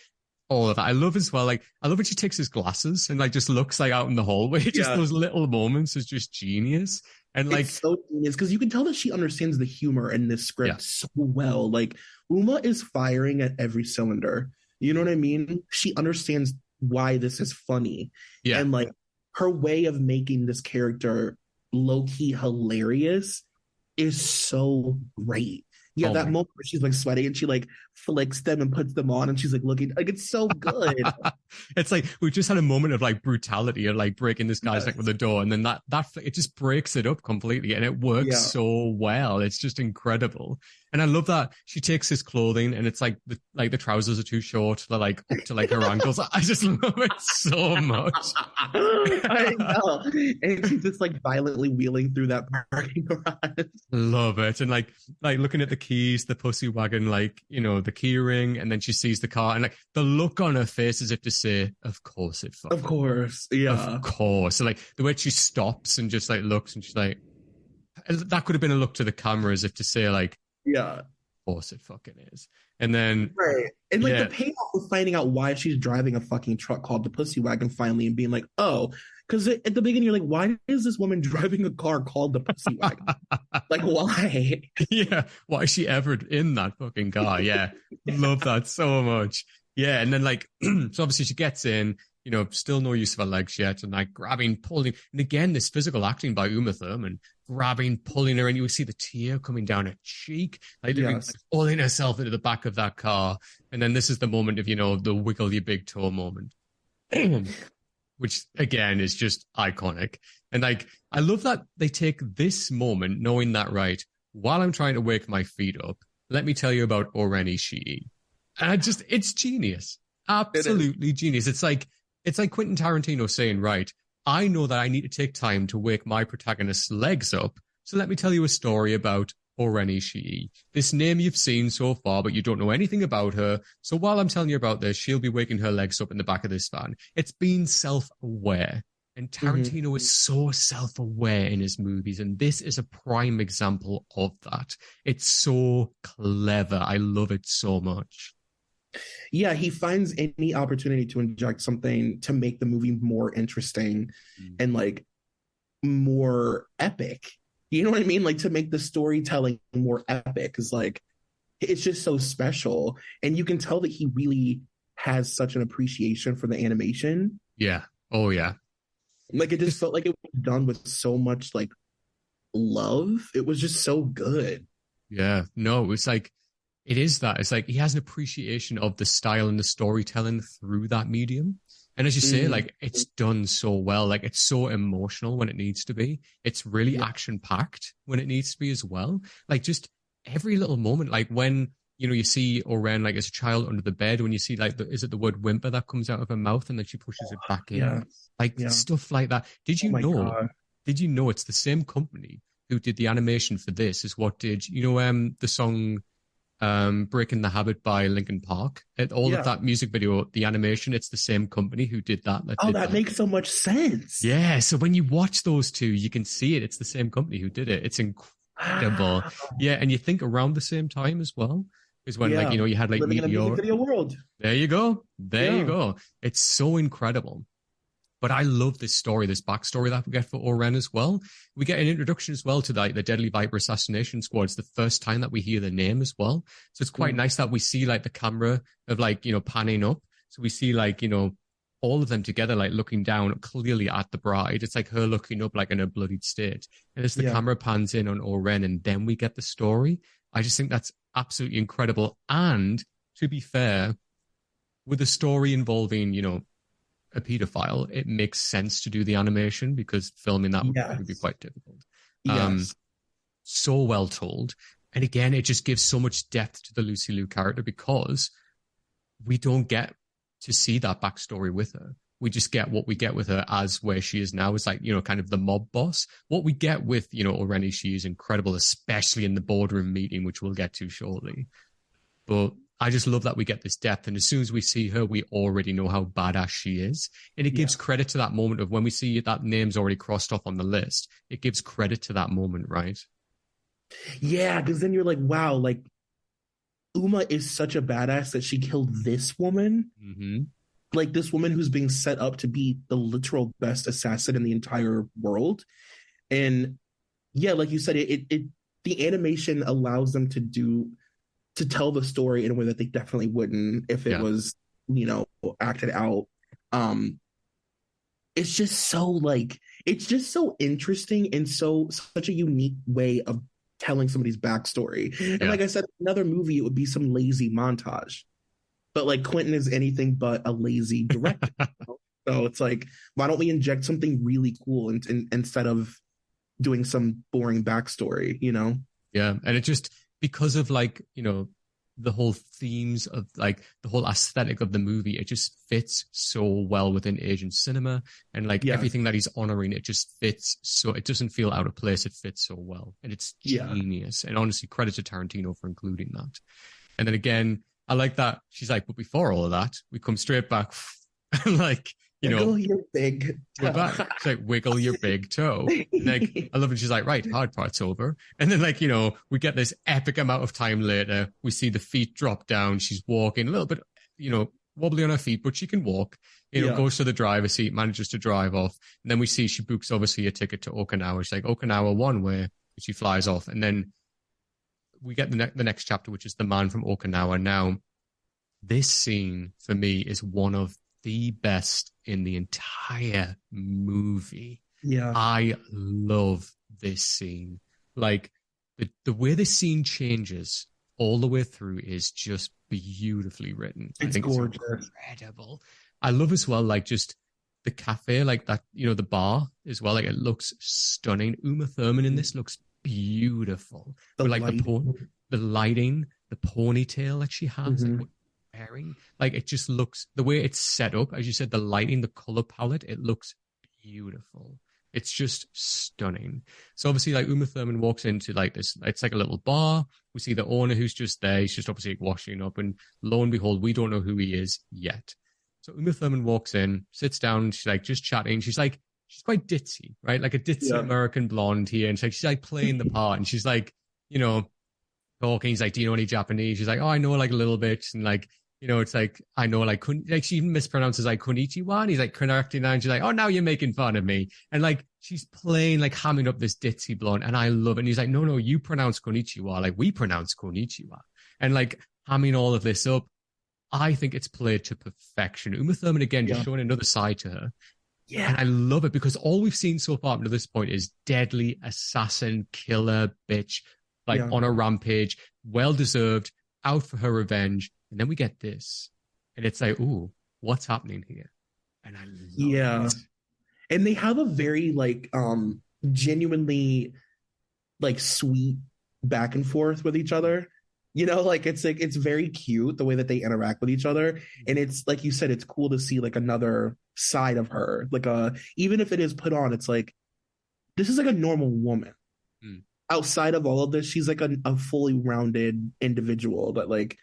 all of that. I love as well, like I love when she takes his glasses and like just looks like out in the hallway. Just those little moments is just genius. And like it's so genius because you can tell that she understands the humor in this script so well. Like Uma is firing at every cylinder. You know what I mean? She understands why this is funny. Yeah. And like her way of making this character low-key hilarious is so great. Yeah, that moment where she's like sweating and she like flicks them and puts them on, and she's like looking like it's so good. It's like we just had a moment of like brutality of like breaking this guy's neck with a door, and then that it just breaks it up completely, and it works so well. It's just incredible. And I love that she takes his clothing and it's like the trousers are too short. They're like up to like her ankles. I just love it so much. I know. And she's just like violently wheeling through that parking garage. Love it. And like looking at the keys, the pussy wagon, like, you know, the key ring, and then she sees the car and like the look on her face as if to say, of course it fucking. Of course. Yeah. Of course. So like the way she stops and just like looks and she's like, that could have been a look to the camera as if to say like, yeah, of course it fucking is. And then right, and like the payoff of finding out why she's driving a fucking truck called the Pussy Wagon finally, and being like, oh, because at the beginning you're like, why is this woman driving a car called the Pussy Wagon? Like, why? Yeah, why is she ever in that fucking car? Yeah, love that so much. Yeah, and then like, so obviously she gets in, you know, still no use of her legs yet, and like grabbing, pulling, and again this physical acting by Uma Thurman, grabbing, pulling her, and you see the tear coming down her cheek, like pulling herself into the back of that car. And then this is the moment of, you know, the wiggle your big toe moment, which again is just iconic. And like, I love that they take this moment, knowing that, right, while I'm trying to wake my feet up, let me tell you about Oren Ishii. And it's genius. Absolutely genius. It's like Quentin Tarantino saying, right, I know that I need to take time to wake my protagonist's legs up, so let me tell you a story about Oren Ishii. This name you've seen so far, but you don't know anything about her, so while I'm telling you about this, she'll be waking her legs up in the back of this van. It's being self-aware, and Tarantino is so self-aware in his movies, and this is a prime example of that. It's so clever. I love it so much. Yeah, he finds any opportunity to inject something to make the movie more interesting and like more epic. You know what I mean? Like to make the storytelling more epic is like, it's just so special. And you can tell that he really has such an appreciation for the animation. Yeah. Oh, yeah. Like it just felt like it was done with so much like love. It was just so good. Yeah. No, it's like, it is that. It's like he has an appreciation of the style and the storytelling through that medium. And as you say, like it's done so well. Like it's so emotional when it needs to be. It's really action packed when it needs to be as well. Like just every little moment, like when, you know, you see Oren like as a child under the bed, when you see like, is it the word whimper that comes out of her mouth and then she pushes it back in? Like stuff like that. Did you know it's the same company who did the animation for this is what did, you know, the song, Breaking the Habit by Linkin Park. All of that music video, the animation, it's the same company who did that. That makes so much sense. Yeah, so when you watch those two, you can see it. It's the same company who did it. It's incredible. Yeah, and you think around the same time as well is when, like, you know, you had like Living in a music video world. There you go. There you go. It's so incredible. But I love this story, this backstory that we get for Oren as well. We get an introduction as well to the Deadly Viper Assassination Squad. It's the first time that we hear the name as well. So it's quite nice that we see like the camera of like, you know, panning up. So we see like, you know, all of them together, like looking down clearly at the bride. It's like her looking up like in a bloodied state. And as the camera pans in on Oren and then we get the story, I just think that's absolutely incredible. And to be fair, with a story involving, you know, a pedophile, it makes sense to do the animation because filming that would be quite difficult. So well told. And again, it just gives so much depth to the Lucy Liu character because we don't get to see that backstory with her. We just get what we get with her as where she is now is like, you know, kind of the mob boss. What we get with, you know, Oren Ishii is incredible, especially in the boardroom meeting, which we'll get to shortly. But I just love that we get this depth. And as soon as we see her, we already know how badass she is. And it gives credit to that moment of when we see that name's already crossed off on the list. It gives credit to that moment, right? Yeah, because then you're like, wow, like Uma is such a badass that she killed this woman. Like this woman who's being set up to be the literal best assassin in the entire world. And yeah, like you said, the animation allows them to tell the story in a way that they definitely wouldn't if it was, you know, acted out. It's just so interesting and such a unique way of telling somebody's backstory. And Yeah. like I said, another movie, it would be some lazy montage. But like Quentin is anything but a lazy director. So it's like, why don't we inject something really cool instead of doing some boring backstory, you know? Yeah. And it just, because of like, the whole themes of like the whole aesthetic of the movie, it just fits so well within Asian cinema. And like everything that he's honoring, it just fits. So it doesn't feel out of place. It fits so well. And it's genius. And honestly, credit to Tarantino for including that. And then again, I like that she's like, but before all of that, we come straight back. Like, wiggle your big toe. We're back. She's like, wiggle your big toe. And like, I love it. She's like, right, hard part's over. And then like, we get this epic amount of time later. We see the feet drop down. She's walking a little bit, wobbly on her feet, but she can walk. Goes to the driver's seat, manages to drive off. And then we see she books obviously a ticket to Okinawa. She's like, Okinawa one way. She flies off. And then we get the next chapter, which is the man from Okinawa. Now, this scene for me is one of the best in the entire movie. Yeah. I love this scene. Like the way the scene changes all the way through is just beautifully written. It's gorgeous. It's incredible. I love as well, like just the cafe, like that, the bar as well. Like it looks stunning. Uma Thurman in this looks beautiful. The like lighting. the lighting, the ponytail that she has, like wearing, like it just looks, the way it's set up, as you said, the lighting, the color palette, it looks beautiful. It's just stunning. So obviously, like Uma Thurman walks into like this, it's like a little bar. We see the owner who's just there. He's just obviously washing up, and lo and behold, we don't know who he is yet. So Uma Thurman walks in, sits down. She's like just chatting. She's quite ditzy, right? Like a ditzy American blonde here, and she's like playing the part, and she's like, talking. He's like, "Do you know any Japanese?" She's like, "Oh, I know like a little bit," and like. It's like, I know, like she even mispronounces like konnichiwa, and he's like, correcting her, and she's like, oh, now you're making fun of me. And like, she's playing, like, hamming up this ditzy blonde, and I love it. And he's like, no, you pronounce konnichiwa, like, we pronounce konnichiwa. And like, hamming all of this up, I think it's played to perfection. Uma Thurman, again, just showing another side to her. Yeah. And I love it, because all we've seen so far up to this point is deadly assassin, killer, bitch, like, on a rampage, well-deserved, out for her revenge. And then we get this, and it's like, ooh, what's happening here? And I love it. And they have a very like genuinely like sweet back and forth with each other. It's very cute the way that they interact with each other. And it's like you said, it's cool to see like another side of her. Like even if it is put on, it's like this is like a normal woman. Outside of all of this, she's like a fully rounded individual that like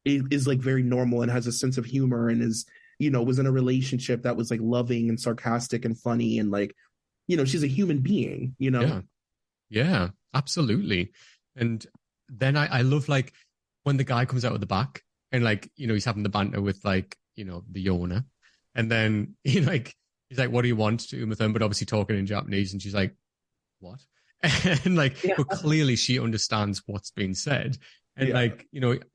is like very normal and has a sense of humor and is, was in a relationship that was like loving and sarcastic and funny. And like, she's a human being, Yeah, absolutely. And then I love like when the guy comes out of the back and like, he's having the banter with like, the owner. And then he's like, what do you want to Uma Thurman? But obviously talking in Japanese. And she's like, what? And like, but clearly she understands what's being said. And like,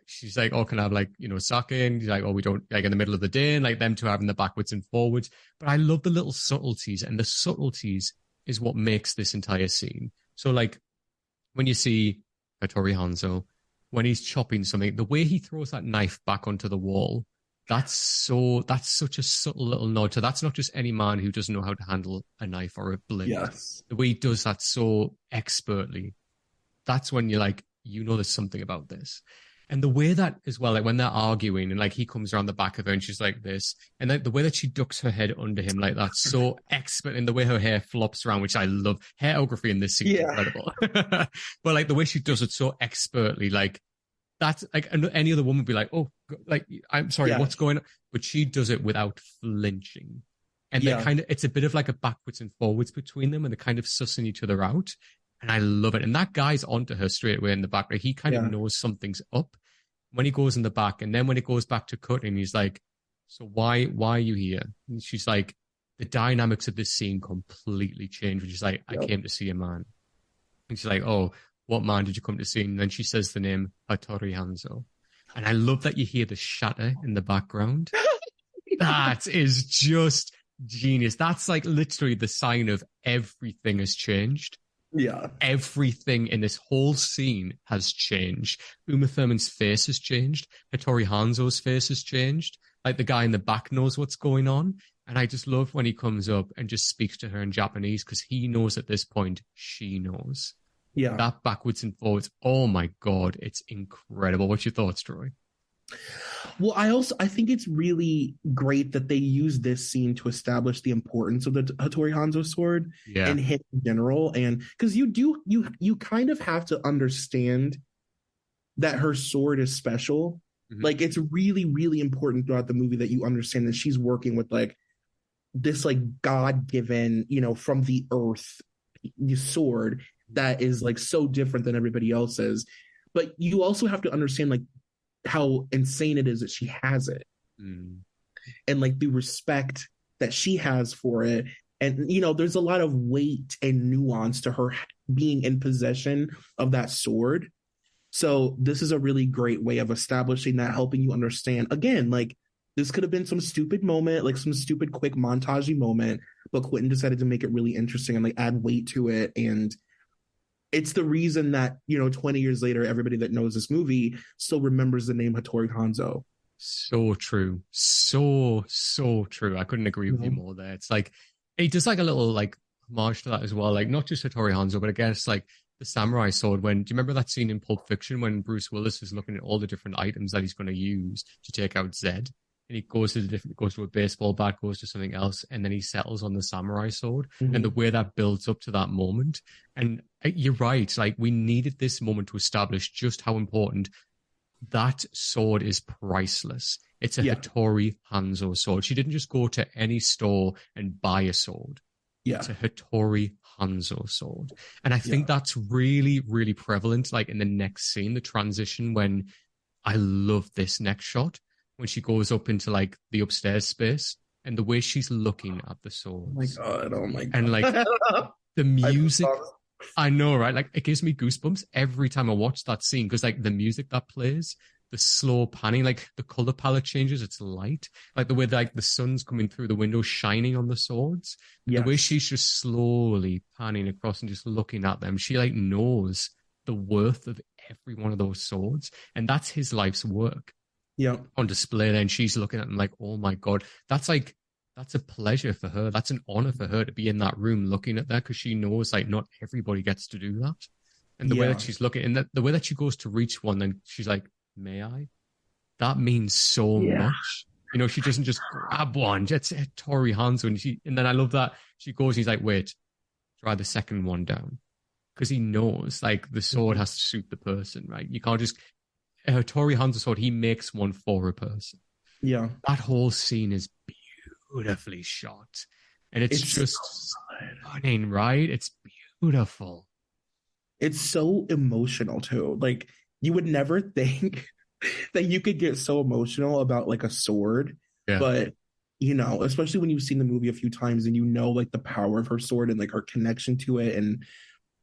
she's like, oh, can I have like, sake? And he's like, oh, we don't, like in the middle of the day, and like them two having the backwards and forwards. But I love the little subtleties, and the subtleties is what makes this entire scene. So like when you see Hattori Hanzo, when he's chopping something, the way he throws that knife back onto the wall, that's such a subtle little nod to that's not just any man who doesn't know how to handle a knife or a blade. Yes. The way he does that so expertly, that's when you're like, there's something about this. And the way that as well, like when they're arguing and like he comes around the back of her and she's like this, and like the way that she ducks her head under him, like that's so expert, in the way her hair flops around, which I love. Hairography in this scene is incredible. But like the way she does it so expertly, like that's like any other woman would be like, oh, like, I'm sorry, what's going on? But she does it without flinching. And they're kind of, it's a bit of like a backwards and forwards between them, and they're kind of sussing each other out. And I love it. And that guy's onto her straight away in the back. Like he kind of knows something's up when he goes in the back. And then when it goes back to cutting, he's like, so why are you here? And she's like, the dynamics of this scene completely changed. She's like, I came to see a man. And she's like, oh, what man did you come to see? And then she says the name Hattori Hanzo. And I love that you hear the shatter in the background. That is just genius. That's like literally the sign of everything has changed. Yeah. Everything in this whole scene has changed. Uma Thurman's face has changed. Hattori Hanzo's face has changed. Like the guy in the back knows what's going on. And I just love when he comes up and just speaks to her in Japanese because he knows at this point she knows. Yeah. That backwards and forwards. Oh my God, it's incredible. What's your thoughts, Troy? Well, I think it's really great that they use this scene to establish the importance of the Hattori Hanzo sword Yeah. and him in general. And because you kind of have to understand that her sword is special. Mhm. Like it's really, really important throughout the movie that you understand that she's working with like this like God-given, from the earth sword that is like so different than everybody else's. But you also have to understand like how insane it is that she has it. And like the respect that she has for it. And there's a lot of weight and nuance to her being in possession of that sword. So this is a really great way of establishing that, helping you understand. Again, like this could have been some stupid moment, like some stupid quick montagey moment, but Quentin decided to make it really interesting and like add weight to it. And it's the reason that 20 years later, everybody that knows this movie still remembers the name Hattori Hanzo. So true. So true. I couldn't agree with you more there. It's like, it does like a little like homage to that as well. Like not just Hattori Hanzo, but I guess like the samurai sword. Do you remember that scene in Pulp Fiction when Bruce Willis is looking at all the different items that he's going to use to take out Zed? And he goes to a baseball bat, goes to something else, and then he settles on the samurai sword. Mm-hmm. And the way that builds up to that moment. And you're right. Like we needed this moment to establish just how important that sword is. Priceless. It's a Hattori Hanzo sword. She didn't just go to any store and buy a sword. Yeah. It's a Hattori Hanzo sword. And I think that's really, really prevalent. Like in the next scene, the transition when I love this next shot, when she goes up into like the upstairs space and the way she's looking at the swords. Oh my God. And like the music, I know, right? Like it gives me goosebumps every time I watch that scene because like the music that plays, the slow panning, like the color palette changes, it's light, like the way like the sun's coming through the window, shining on the swords. The way she's just slowly panning across and just looking at them. She like knows the worth of every one of those swords. And that's his life's work. On display there, and she's looking at them like, oh my God, that's a pleasure for her. That's an honor for her to be in that room looking at that because she knows like not everybody gets to do that. And the way that she's looking, and the way that she goes to reach one, then she's like, may I? That means so much. She doesn't just grab one. It's Hattori Hanzo, and then I love that she goes. And he's like, wait, try the second one down, because he knows like the sword has to suit the person, right? You can't just. Hattori Hanzo sword, he makes one for a person. Yeah. That whole scene is beautifully shot. And it's just stunning, right? It's beautiful. It's so emotional too. Like you would never think that you could get so emotional about like a sword. Yeah. But especially when you've seen the movie a few times and like the power of her sword and like her connection to it and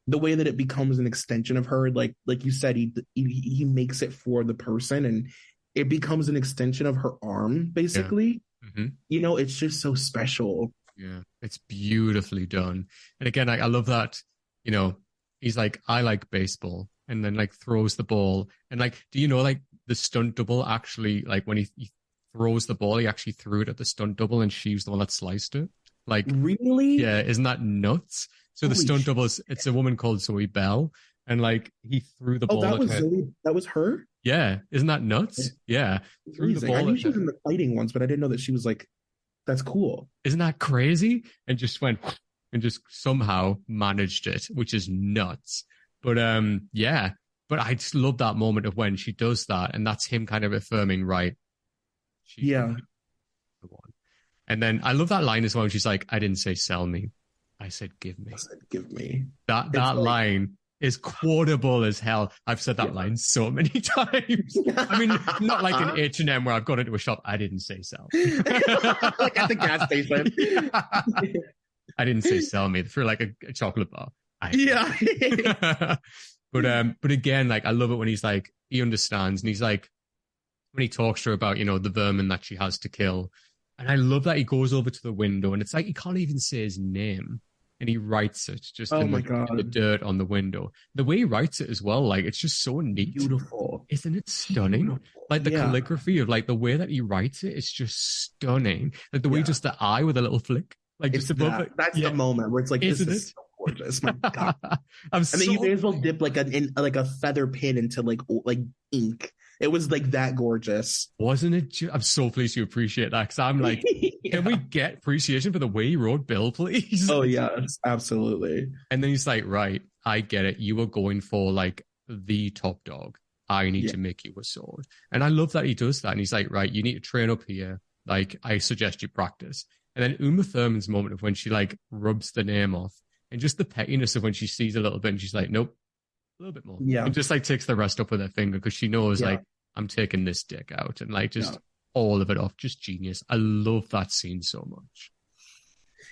the way that it becomes an extension of her, like you said, he makes it for the person and it becomes an extension of her arm, basically. Yeah. Mm-hmm. It's just so special. Yeah, it's beautifully done. And again, I love that, he's like, I like baseball, and then like throws the ball. And like, do you know, like the stunt double actually, like when he throws the ball, he actually threw it at the stunt double and she's the one that sliced it. Like, really? Yeah, isn't that nuts? So the stunt double it's a woman called Zoe Bell, and like he threw the ball. Oh, that was her? Yeah, isn't that nuts? Yeah, threw the ball. I knew she was in the fighting ones, but I didn't know that she was like, that's cool. Isn't that crazy? And just went and just somehow managed it, which is nuts. But yeah, but I just love that moment of when she does that, and that's him kind of affirming, right? She's the one. And then I love that line as well. When she's like, I didn't say sell me. I said, give me. That line is quotable as hell. I've said that line so many times. I mean, not like an H&M where I've gone into a shop. I didn't say sell. Like at the gas station. I didn't say sell me through like a chocolate bar. But again, like I love it when he's like, he understands, and he's like, when he talks to her about, the vermin that she has to kill. And I love that he goes over to the window and it's like he can't even say his name. and he writes it just Oh in my the God. dirt on the window. The way he writes it as well, like it's just so neat. Beautiful. Isn't it stunning? Beautiful. Like the Yeah. calligraphy of like the way that he writes it, it's just stunning. Like the way Yeah. just the eye with a little flick, like just It's above that. it. That's the Yeah, moment where it's like, this isn't is it? so gorgeous. My God. I'm And then you may so as well dip like like a feather pin into like ink. It was like that gorgeous. wasn't it? I'm so pleased you appreciate that because I'm like, can we Yeah. get appreciation for the way he wrote Bill, please? Oh yes, absolutely. And then he's like, right, I get it. You were going for like the top dog. I need Yeah. to make you a sword. And I love that he does that. And he's like, right, you need to train up here. Like, I suggest you practice. And then Uma Thurman's moment of when she like rubs the name off and just the pettiness of when she sees a little bit and she's like, nope, a little bit more. Yeah. And just like takes the rest up with her finger because she knows Yeah. like, I'm taking this dick out and like just Yeah. all of it off. Just genius. I love that scene so much.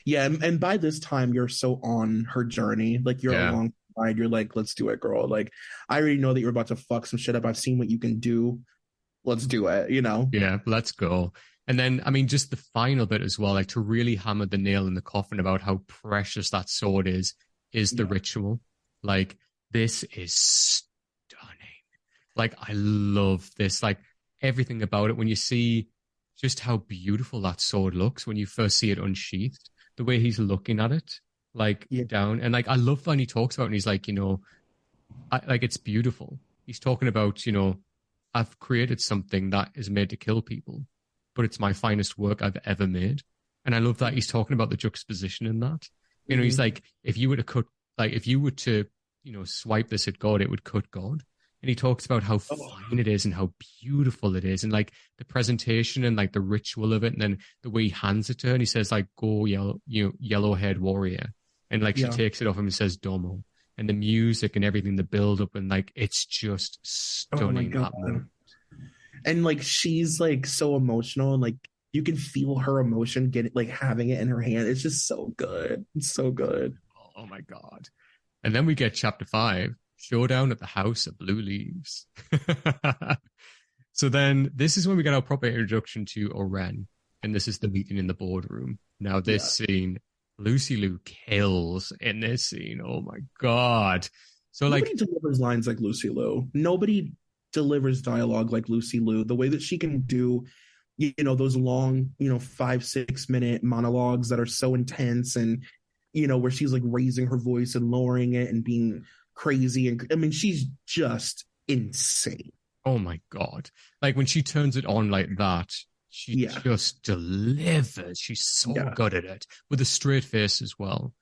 Yeah, and by this time you're so on her journey. Like you're Yeah. alongside. You're like, let's do it, girl. Like I already know that you're about to fuck some shit up. I've seen what you can do. Let's do it, you know? Yeah, let's go. And then, I mean, just the final bit as well, like to really hammer the nail in the coffin about how precious that sword is the ritual. Like, this is stunning. Like, I love this. Like, everything about it. When you see just how beautiful that sword looks when you first see it unsheathed, the way he's looking at it, like down. And like, I love when he talks about it and he's like, like, it's beautiful. He's talking about, I've created something that is made to kill people, but it's my finest work I've ever made. And I love that he's talking about the juxtaposition in that. He's like, if you were to, swipe this at God, it would cut God. And he talks about how fine it is and how beautiful it is and like the presentation and like the ritual of it. And then the way he hands it to her and he says like, go yellow haired warrior. And like, she takes it off him and says, Domo. And the music and everything, the build up and like, it's just stunning. Oh my God. And like, she's like so emotional and like, you can feel her emotion having it in her hand. It's just so good. It's so good. Oh my God. And then we get chapter 5, Showdown at the House of Blue Leaves. So then this is when we get our proper introduction to Oren. And this is the meeting in the boardroom. Now this scene, Lucy Liu kills in this scene. Oh my God. So nobody delivers lines like Lucy Liu. Nobody delivers dialogue like Lucy Liu. The way that she can do, those long, 5-6 minute monologues that are so intense and, where she's like raising her voice and lowering it and being crazy. And I mean, she's just insane. Oh my God. Like when she turns it on like that, she just delivers. She's so good at it with a straight face as well.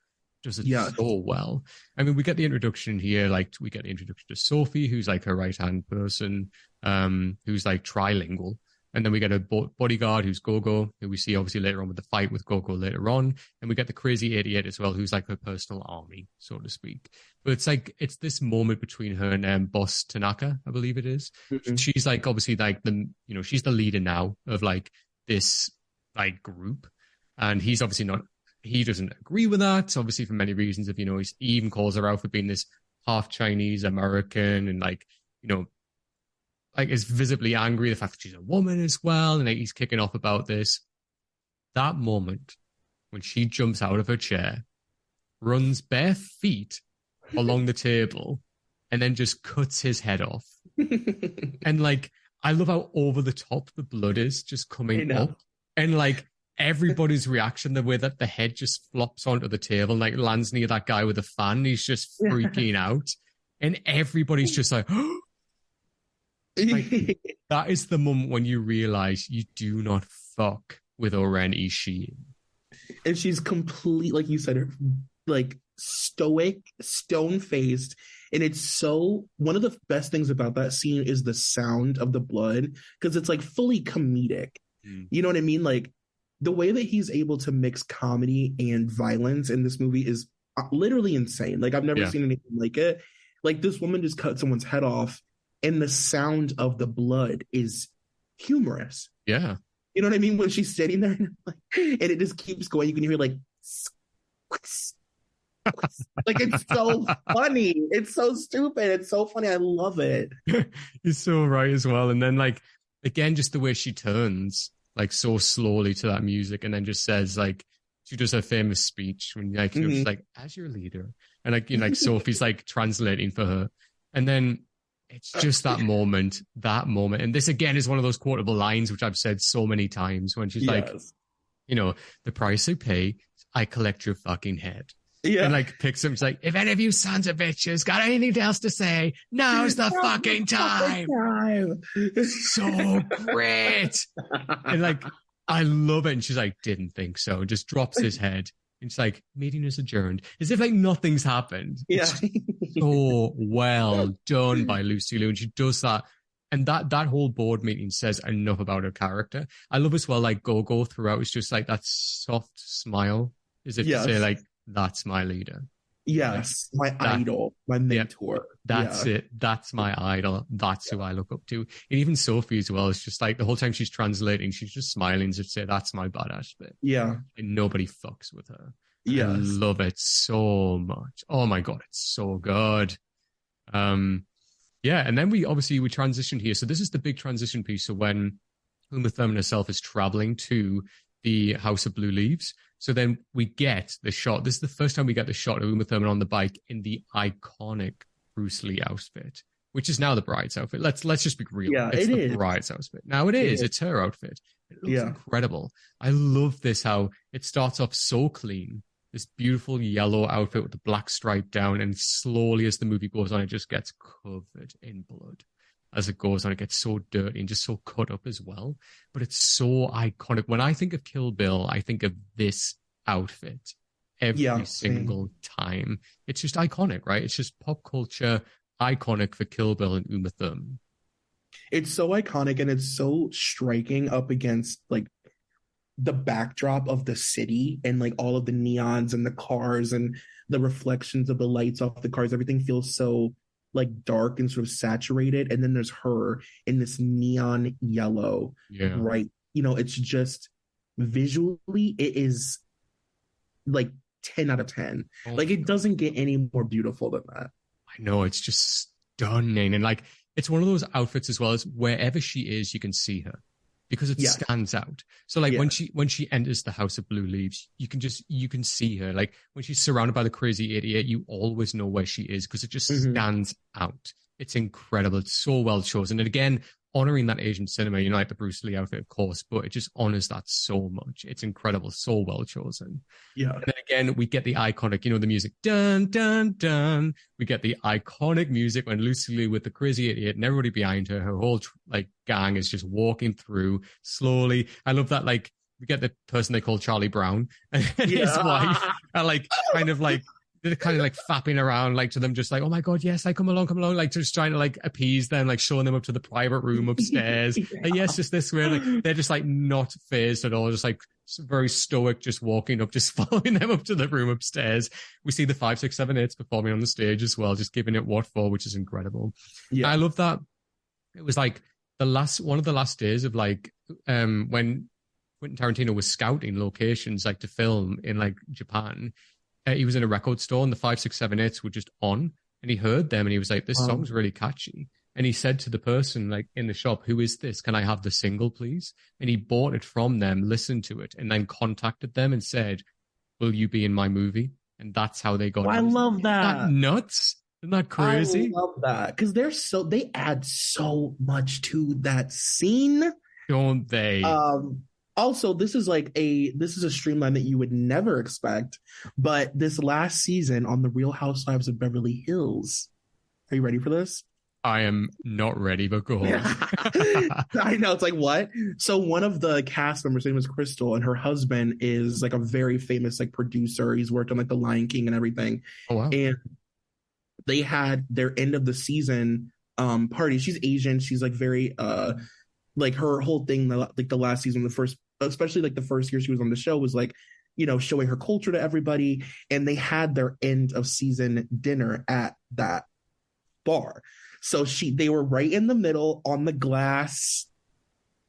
Does it so well. I mean, we get the introduction here. Like we get the introduction to Sophie, who's like her right hand person, who's like trilingual. And then we get a bodyguard who's Gogo, who we see obviously later on with the fight with Gogo later on. And we get the crazy 88 as well, who's like her personal army, so to speak. But it's this moment between her and Boss Tanaka, I believe it is. Mm-hmm. She's like obviously like she's the leader now of like this like group. And he's obviously he doesn't agree with that, obviously for many reasons. He even calls her out for being this half Chinese American and like is visibly angry, the fact that she's a woman as well, and like, he's kicking off about this. That moment when she jumps out of her chair, runs bare feet along the table, and then just cuts his head off. And like, I love how over the top the blood is just coming up. And like everybody's reaction, the way that the head just flops onto the table and like lands near that guy with a fan, he's just freaking out. And everybody's just like, like, that is the moment when you realize you do not fuck with Oren Ishii. And she's complete, like you said, like stoic, stone-faced. And it's so, one of the best things about that scene is the sound of the blood, because it's like fully comedic. You know what I mean? Like the way that he's able to mix comedy and violence in this movie is literally insane. Like I've never seen anything like it. Like this woman just cut someone's head off, and the sound of the blood is humorous. Yeah. You know what I mean? When she's sitting there and it just keeps going, you can hear like, like it's so funny. It's so stupid. It's so funny. I love it. You're so right as well. And then like, again, just the way she turns like so slowly to that music and then just says like, she does her famous speech when like she's like, as your leader, and like like Sophie's like translating for her, and then it's just that moment, and this again is one of those quotable lines which I've said so many times when she's like, the price I pay, I collect your fucking head. Yeah. And like picks him, she's like, if any of you sons of bitches got anything else to say, now's the fucking time. So great. And like, I love it. And she's like, didn't think so. And just drops his head. And she's like, meeting is adjourned. As if like nothing's happened. Yeah. It's so well done by Lucy Liu. And she does that. And that whole board meeting says enough about her character. I love as well, like Go throughout. It's just like that soft smile, as if to say like, that's my leader. Yes, my idol, my mentor. That's it. That's my idol. That's who I look up to. And even Sophie as well. It's just like the whole time she's translating, she's just smiling to say, that's my badass bit. Yeah. And nobody fucks with her. Yeah. I love it so much. Oh my God, it's so good. And then we transitioned here. So this is the big transition piece. So when Uma Thurman herself is traveling to the House of Blue Leaves. So then we get the shot. This is the first time we get the shot of Uma Thurman on the bike in the iconic Bruce Lee outfit, which is now the bride's outfit. Let's just be real. Yeah, it's the bride's outfit. Now it is. It's her outfit. It looks incredible. I love this, how it starts off so clean. This beautiful yellow outfit with the black stripe down, and slowly as the movie goes on, it just gets covered in blood. As it goes on, it gets so dirty and just so cut up as well. But it's so iconic. When I think of Kill Bill, I think of this outfit every single time. It's just iconic, right? It's just pop culture iconic for Kill Bill and Uma Thurman. It's so iconic, and it's so striking up against like the backdrop of the city and like all of the neons and the cars and the reflections of the lights off the cars. Everything feels so like dark and sort of saturated, and then there's her in this neon yellow, right? It's just visually, it is like 10 out of 10. Like it doesn't get any more beautiful than that. I know, it's just stunning. And like, it's one of those outfits as well, as wherever she is, you can see her because it stands out. So like when she enters the House of Blue Leaves, you can see her. Like when she's surrounded by the crazy idiot, you always know where she is because it just stands out. It's incredible. It's so well chosen. And again, honoring that Asian cinema, like the Bruce Lee outfit, of course, but it just honors that so much. It's incredible. So well chosen. Yeah. And then again, we get the iconic, the music, dun, dun, dun. We get the iconic music when Lucy Liu with the crazy idiot and everybody behind her, her whole gang is just walking through slowly. I love that, like, we get the person they call Charlie Brown and his wife are they're kind of like fapping around, like to them, just like, oh my God, yes, like come along, like just trying to like appease them, like showing them up to the private room upstairs. Like, yes, just this way. Like, they're just like not phased at all, just like very stoic, just walking up, just following them up to the room upstairs. We see the 5, 6, 7, 8s performing on the stage as well, just giving it what for, which is incredible. Yeah, I love that. It was like one of the last days of like when Quentin Tarantino was scouting locations like to film in like Japan. He was in a record store and the 5, 6, 7, 8s were just on, and he heard them and he was like, this song's really catchy. And he said to the person like in the shop, who is this? Can I have the single, please? And he bought it from them, listened to it, and then contacted them and said, will you be in my movie? And that's how they got it. I love that. Isn't that nuts? Isn't that crazy? I love that. Because they add so much to that scene. Don't they? Also, this is a streamline that you would never expect, but this last season on The Real Housewives of Beverly Hills. Are you ready for this? I am not ready, but go on. I know, it's like, what? So one of the cast members, his name is Crystal, and her husband is like a very famous like producer. He's worked on like The Lion King and everything. Oh, wow. And they had their end of the season party. She's Asian. She's like very like her whole thing, like the last season, especially like the first year she was on the show, was like, showing her culture to everybody. And they had their end of season dinner at that bar. So they were right in the middle on the glass,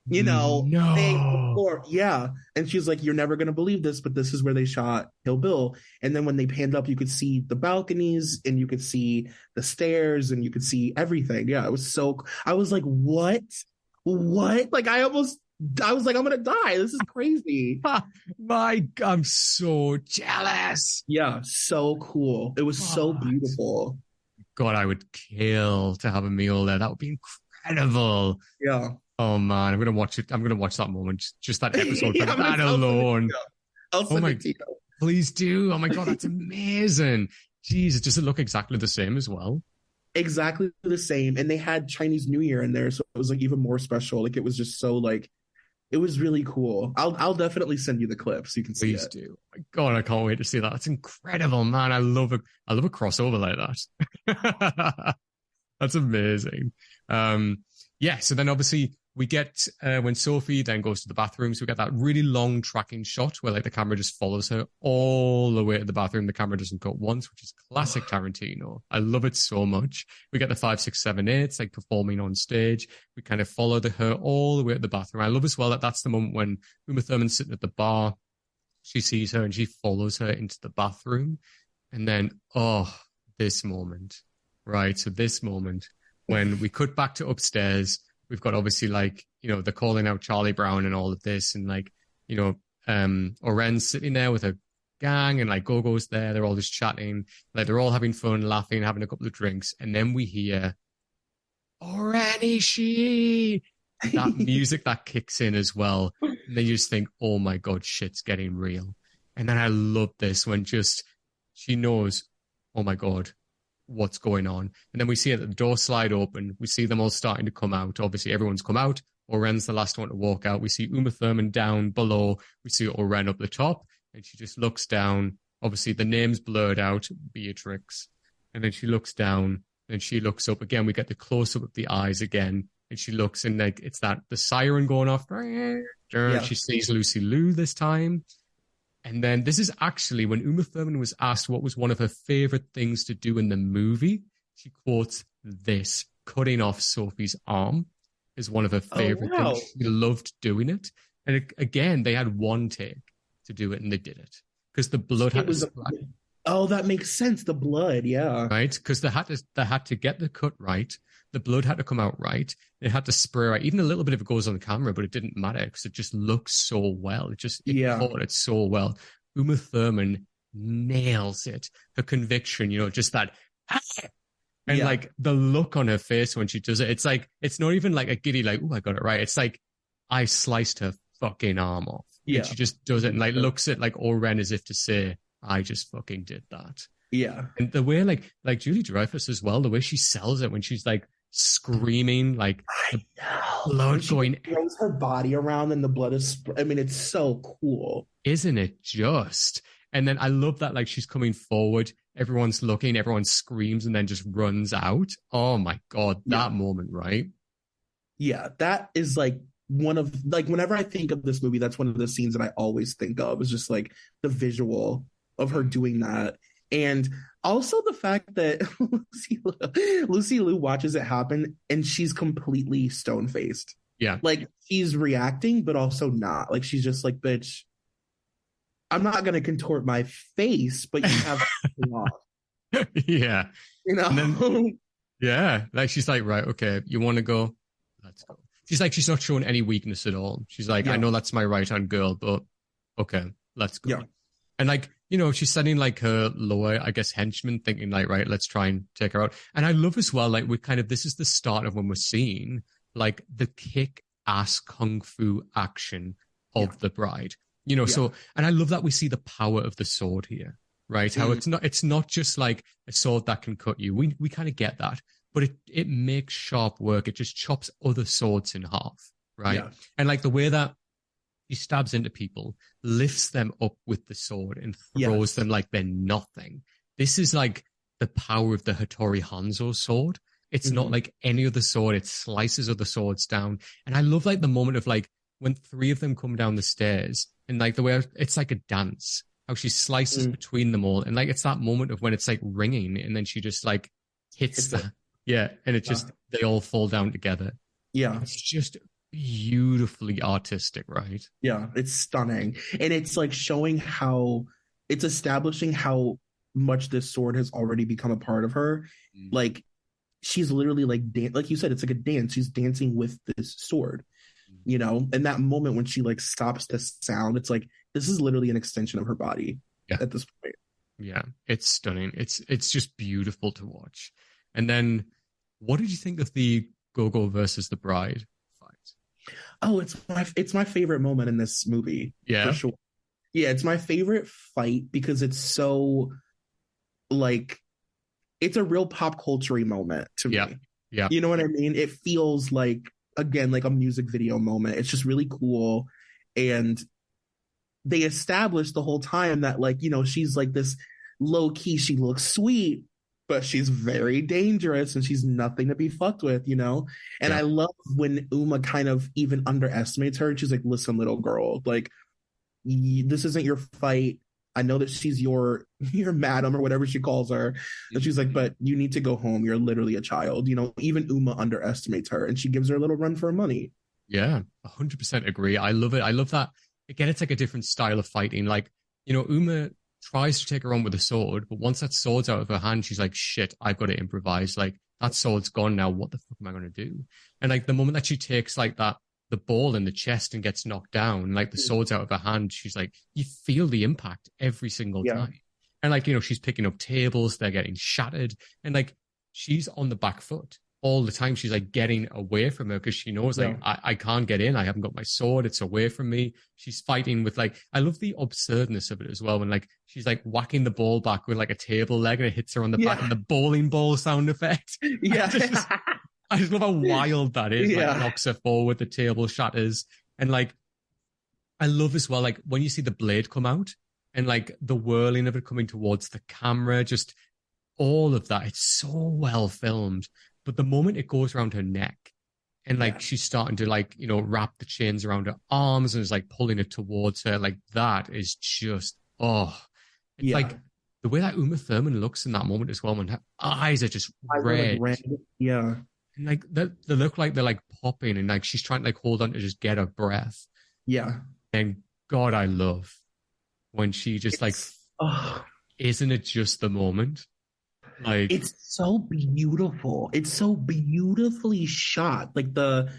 thing before. Yeah. And she's like, you're never going to believe this, but this is where they shot Kill Bill. And then when they panned up, you could see the balconies and you could see the stairs and you could see everything. Yeah. It was I was like, what? Like I almost I was like, I'm gonna die. This is crazy. I'm so jealous. Yeah, so cool. It was so What? beautiful. God, I would kill to have a meal there. That would be incredible. Yeah. Oh man, I'm gonna watch it. I'm gonna watch that moment, just that episode for Yeah, that I'll send it to alone. you. I'll Oh send my, it to you. please do. Oh my God, that's amazing. Jesus, does it look exactly the same as well? Exactly the same. And they had Chinese New Year in there, so it was like even more special. Like it was just so like it was really cool. I'll definitely send you the clip so you can see Please it. do. Oh my God, I can't wait to see that. That's incredible, man. I love a crossover like that. That's amazing. Um, yeah, so then obviously we get when Sophie then goes to the bathroom, so we get that really long tracking shot where like the camera just follows her all the way to the bathroom. The camera doesn't cut once, which is classic Tarantino. I love it so much. We get the 5, 6, 7, 8 like performing on stage. We kind of follow her all the way to the bathroom. I love as well that that's the moment when Uma Thurman's sitting at the bar. She sees her and she follows her into the bathroom. And then, oh, this moment, right? So this moment when we cut back to upstairs, we've got obviously like, you know, they're calling out Charlie Brown and all of this. And like, you know, Oren's sitting there with a gang and like Gogo's there. They're all just chatting. Like they're all having fun, laughing, having a couple of drinks. And then we hear, Oren Ishii! That music that kicks in as well. And then you just think, oh my God, shit's getting real. And then I love this when just she knows, oh my God, what's going on. And then we see the door slide open. We see them all starting to come out. Obviously, everyone's come out. Oren's the last one to walk out. We see Uma Thurman down below. We see Oren up the top. And she just looks down. Obviously, the name's blurred out, Beatrix. And then she looks down and she looks up. Again, we get the close-up of the eyes again. And she looks and like it's that the siren going off. Yeah. She sees Lucy Liu this time. And then this is actually when Uma Thurman was asked what was one of her favorite things to do in the movie. She quotes this, cutting off Sophie's arm is one of her favorite things. She loved doing it. And again, they had one take to do it and they did it because the blood had to splatter. Oh, that makes sense. The blood, yeah. Right? Because they had to get the cut right. The blood had to come out right. It had to spray right. Even a little bit of it goes on the camera, but it didn't matter because it just looks so well. It caught it so well. Uma Thurman nails it. Her conviction, you know, just that. And like the look on her face when she does it, it's like, it's not even like a giddy, like, oh, I got it right. It's like, I sliced her fucking arm off. Yeah. And she just does it and like looks at like Oren as if to say, I just fucking did that. Yeah. And the way like Julie Dreyfus as well, the way she sells it when she's like screaming, like the blood going. She throws her body around and the blood is, I mean, it's so cool. Isn't it just? And then I love that like she's coming forward, everyone's looking, everyone screams and then just runs out. Oh my God, that moment, right? Yeah, that is like one of like whenever I think of this movie, that's one of the scenes that I always think of is just like the visual of her doing that. And also the fact that Lucy Liu watches it happen and she's completely stone-faced. Yeah. Like she's reacting, but also not. Like she's just like, bitch, I'm not going to contort my face, but you have off. Yeah. You know? Then, yeah. Like she's like, right, okay, you want to go? Let's go. She's like, she's not showing any weakness at all. She's like, I know that's my right-hand girl, but okay, let's go. Yeah. And like, you know, she's sending like her lower, I guess, henchmen thinking like, right, let's try and take her out. And I love as well, like we kind of, this is the start of when we're seeing like the kick-ass kung fu action of the bride. You know, so, and I love that we see the power of the sword here, right? How it's not just like a sword that can cut you. We kind of get that, but it makes sharp work. It just chops other swords in half, right? Yeah. And like the way that he stabs into people, lifts them up with the sword and throws them like they're nothing. This is like the power of the Hattori Hanzo sword. It's not like any other sword. It slices other swords down. And I love like the moment of like when 3 of them come down the stairs and like the way it's like a dance, how she slices between them all. And like, it's that moment of when it's like ringing and then she just like hits that. Yeah. And it just, they all fall down together. Yeah. It's just beautifully artistic, right? Yeah. It's stunning. And it's like showing how it's establishing how much this sword has already become a part of her. Like she's literally like, like you said, it's like a dance. She's dancing with this sword. you know, and that moment when she like stops the sound, it's like this is literally an extension of her body Yeah. at this point. Yeah. It's stunning. It's just beautiful to watch. And then what did you think of the Gogo versus the Bride fight? Oh, it's my favorite moment in this movie for Yeah. sure. Yeah, it's my favorite fight because it's so like it's a real pop culture moment to Yeah. me. Yeah. You know what I mean? It feels like again like a music video moment. It's just really cool, and they established the whole time that like you know she's like this low key. She looks sweet, but she's very dangerous and she's nothing to be fucked with. You know, and Yeah. I love when Uma kind of even underestimates her. She's like, "Listen, little girl, like this isn't your fight. I know that she's your madam or whatever she calls her." And she's like, "But you need to go home. You're literally a child." You know, even Uma underestimates her and she gives her a little run for her money. Yeah. 100% agree. I love it. I love that. Again, it's like a different style of fighting. Like, Uma tries to take her on with a sword, but once that sword's out of her hand, she's like, shit, I've got to improvise. Like, that sword's gone now. What the fuck am I going to do? And like, the moment that she takes like the ball in the chest and gets knocked down, like the sword's out of her hand, she's like, you feel the impact every single Yeah. time. And like, she's picking up tables, they're getting shattered. And like, she's on the back foot all the time. She's like getting away from her because she knows like I can't get in. I haven't got my sword. It's away from me. She's fighting with like I love the absurdness of it as well when like she's like whacking the ball back with like a table leg and it hits her on the back and the bowling ball sound effect. Yeah. I just love how wild that is. Yeah. Like knocks her forward, the table shatters. And like I love as well like when you see the blade come out and like the whirling of it coming towards the camera, just all of that. It's so well filmed. But the moment it goes around her neck and like she's starting to like, wrap the chains around her arms and is like pulling it towards her, like that is just, it's like the way that Uma Thurman looks in that moment as well, when her eyes are just red. Yeah. And like they look like they're like popping and like she's trying to like hold on to just get her breath. Yeah. And God, I love when she just isn't it just the moment? Like it's so beautiful. It's so beautifully shot. Like the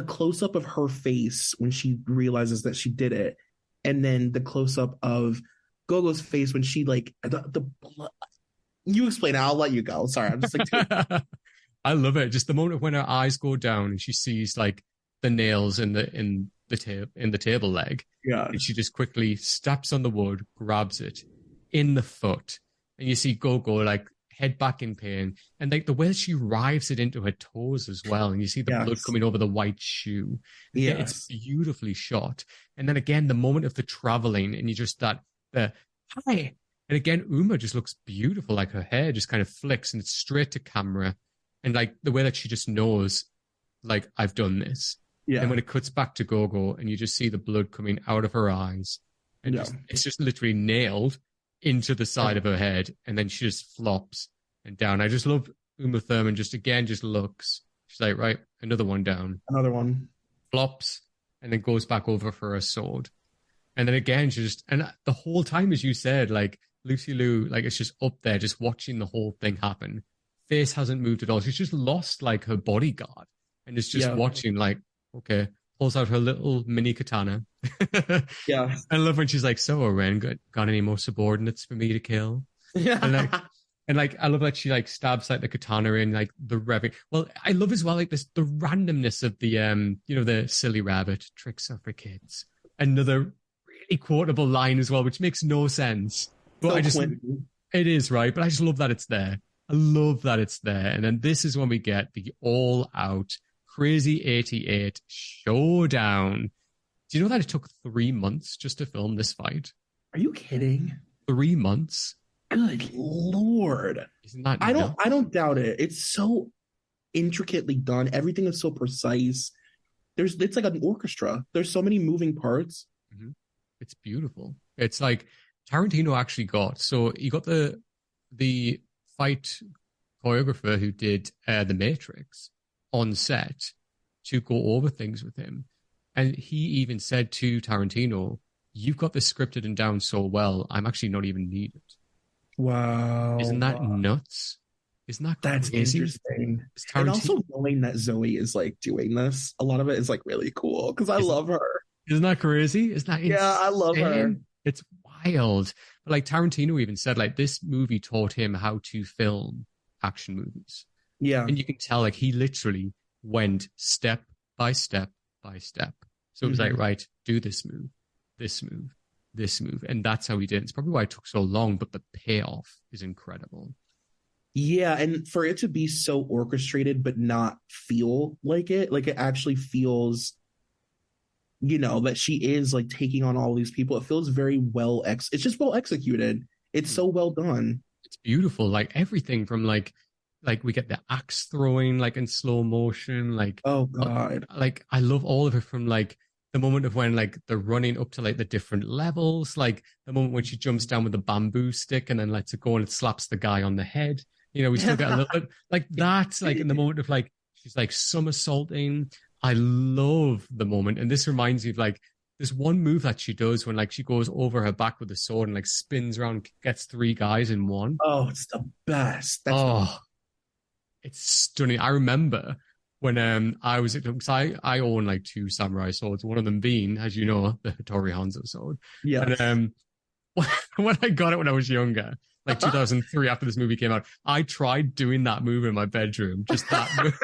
close up of her face when she realizes that she did it, and then the close up of Gogo's face when she like the blood. You explain it. I'll let you go. Sorry, I'm just like. I love it. Just the moment when her eyes go down and she sees like the nails in the table leg. Yeah. And she just quickly steps on the wood, grabs it in the foot. And you see Gogo like head back in pain. And like the way she rives it into her toes as well. And you see the blood coming over the white shoe. Yeah, it's beautifully shot. And then again, the moment of the traveling and you just hi. And again, Uma just looks beautiful. Like her hair just kind of flicks and it's straight to camera. And like the way that she just knows, like, I've done this. Yeah. And when it cuts back to Gogo and you just see the blood coming out of her eyes and it's just literally nailed into the side of her head, and then she just flops and down. I just love Uma Thurman just looks. She's like, right, another one down. Another one. Flops, and then goes back over for her sword. And then again, and the whole time, as you said, like, Lucy Liu, like, it's just up there, just watching the whole thing happen. Face hasn't moved at all. She's just lost, like, her bodyguard. And is just watching, like, okay, pulls out her little mini katana. Yeah. I love when she's like, so Oren, got any more subordinates for me to kill? Yeah. And I love that she like stabs like the katana in like the revving. Well, I love as well like the randomness of the the silly rabbit tricks are for kids. Another really quotable line as well, which makes no sense. But it is right, but I just love that it's there. I love that it's there. And then this is when we get the all out Crazy 88 showdown. Do you know that it took 3 months just to film this fight? Are you kidding? 3 months. Good Lord. Isn't that I don't doubt it. It's so intricately done. Everything is so precise. It's like an orchestra. There's so many moving parts. Mm-hmm. It's beautiful. It's like Tarantino actually got the fight choreographer who did The Matrix on set to go over things with him. And he even said to Tarantino, you've got this scripted and down so well, I'm actually not even needed. Wow. Isn't that nuts? Isn't that That's crazy? interesting. It's And Tarantino. also knowing that Zoe is like doing this, a lot of it is like really cool because I Isn't love her. isn't that crazy? Isn't that Yeah, I love her. insane? It's wild. But like Tarantino even said, like this movie taught him how to film action movies. Yeah. And you can tell like he literally went step by step by step. So it was like, Hmm. right, do this move, this move, this move. And that's how he did it. It's probably why it took so long, but the payoff is incredible. Yeah, and for it to be so orchestrated but not feel like it actually feels, that she is like taking on all these people. It feels very it's just well executed. It's so well done. It's beautiful. Like everything from like we get the axe throwing like in slow motion. Oh Uh, God. like I love all of it from like the moment of when like they're running up to like the different levels, like the moment when she jumps down with the bamboo stick and then lets it go and it slaps the guy on the head. We still get a little bit like that, like in the moment of like she's like somersaulting. I love the moment, and this reminds me of like this one move that she does when like she goes over her back with the sword and like spins around, gets three guys in one. Oh, it's the best. That's the Oh, it's stunning. I remember when I was because I own like two samurai swords, one of them being, as you know, the Hattori Hanzo sword. And yes. when I got it when I was younger, like 2003 after this movie came out, I tried doing that move in my bedroom, just that move.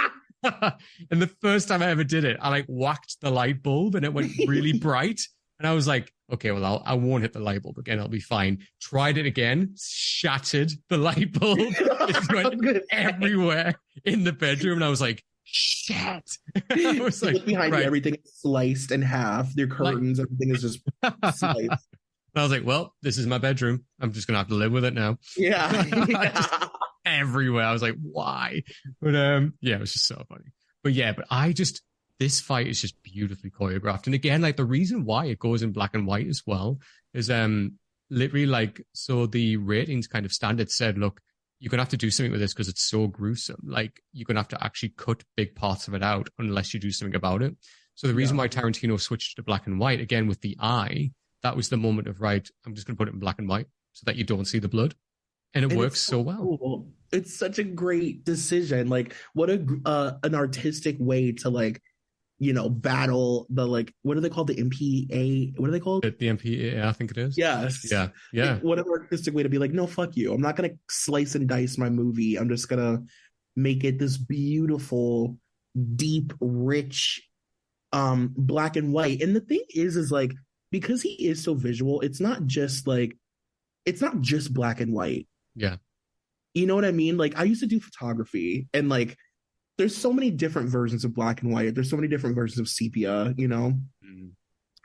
And the first time I ever did it, I like whacked the light bulb and it went really bright. And I was like, okay, well, I won't hit the light bulb again. I'll be fine. Tried it again, shattered the light bulb. It went everywhere in the bedroom. And I was like, shit. I was You like, look behind you, right. everything is sliced in half. Your Like, curtains, everything is just sliced. I was like, well, this is my bedroom. I'm just going to have to live with it now. Yeah. Just everywhere. I was like, why? But yeah, it was just so funny. But yeah, this fight is just beautifully choreographed. And again, like the reason why it goes in black and white as well is literally like, so the ratings kind of standard said, look, you're gonna have to do something with this because it's so gruesome. Like you're gonna have to actually cut big parts of it out unless you do something about it. So the reason why Tarantino switched to black and white again with the eye, that was the moment of right, I'm just gonna put it in black and white so that you don't see the blood. And it works so well. Cool. It's such a great decision. Like, what an artistic way to like, battle the like, what are they called? The MPA? What are they called? The MPA, I think it is. Yes. Yeah. Yeah. Like, what an artistic way to be like, no, fuck you. I'm not gonna slice and dice my movie. I'm just gonna make it this beautiful, deep, rich, black and white. And the thing is like because he is so visual, it's not just black and white. Yeah. You know what I mean? Like I used to do photography and like there's so many different versions of black and white. There's so many different versions of sepia, Mm.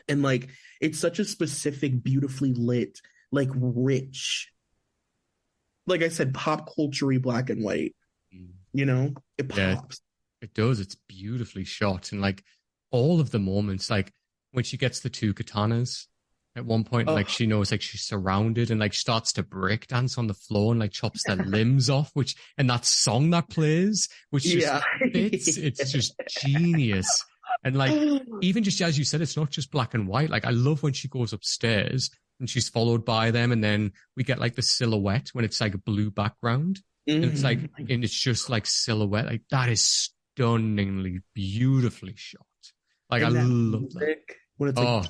And like it's such a specific, beautifully lit, like rich, like I said, pop culture black and white. It pops. It does. It's beautifully shot. And like all of the moments, like when she gets the two katanas at one point, like she knows like she's surrounded and like starts to break dance on the floor and like chops their limbs off, and that song that plays, which just fits. It's just genius. And like, even just as you said, it's not just black and white. Like I love when she goes upstairs and she's followed by them. And then we get like the silhouette when it's like a blue background. And it's like, and it's just like silhouette. Like that is stunningly beautifully shot. Like I love that. When it's like,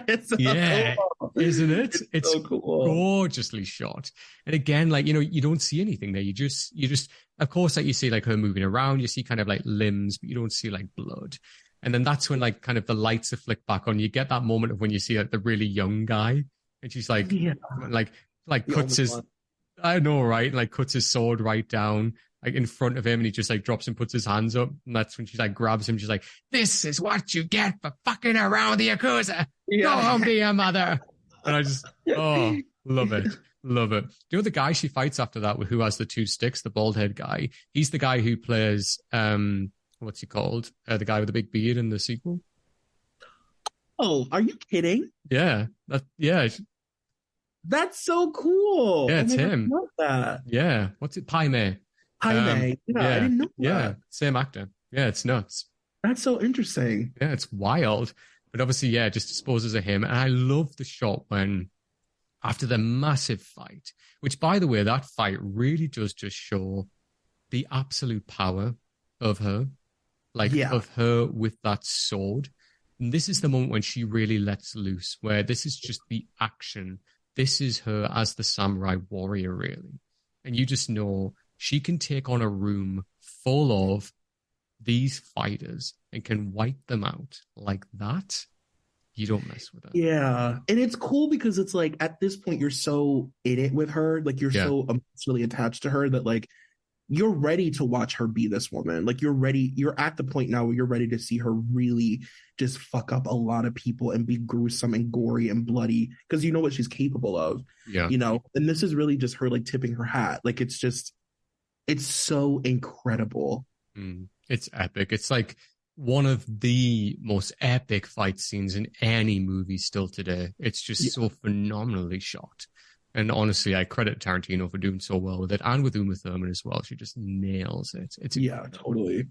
it's so cool. Isn't it? It's so cool. Gorgeously shot. And again, like, you don't see anything there. You just, of course, like you see like her moving around, you see kind of like limbs, but you don't see like blood. And then that's when like kind of the lights are flicked back on. You get that moment of when you see like the really young guy and she's like, like cuts his, I know, right? Like cuts his sword right down like in front of him and he just like drops and puts his hands up. And that's when she like grabs him. She's like, this is what you get for fucking around the Yakuza. Go home to your mother. And I just, love it. Love it. Do you know the guy she fights after that who has the two sticks, the bald head guy? He's the guy who plays, what's he called? The guy with the big beard in the sequel. Oh, are you kidding? Yeah. That's so cool. Yeah, it's him. I love that. Yeah. What's it? Paime. I didn't know that. Yeah, same actor. Yeah, it's nuts. That's so interesting. Yeah, it's wild. But obviously, yeah, it just disposes of him. And I love the shot when after the massive fight, which, by the way, that fight really does just show the absolute power of her, like of her with that sword. And this is the moment when she really lets loose, where this is just the action. This is her as the samurai warrior, really. And you just know she can take on a room full of these fighters and can wipe them out like that. You don't mess with her. Yeah. And it's cool because it's like at this point you're so in it with her, like you're so emotionally attached to her that like you're ready to watch her be this woman. Like you're at the point now where you're ready to see her really just fuck up a lot of people and be gruesome and gory and bloody because you know what she's capable of. Yeah. You know, and this is really just her like tipping her hat. Like it's so incredible. It's epic. It's like one of the most epic fight scenes in any movie still today. It's just so phenomenally shot. And honestly, I credit Tarantino for doing so well with it, and with Uma Thurman as well. She just nails it. It's totally.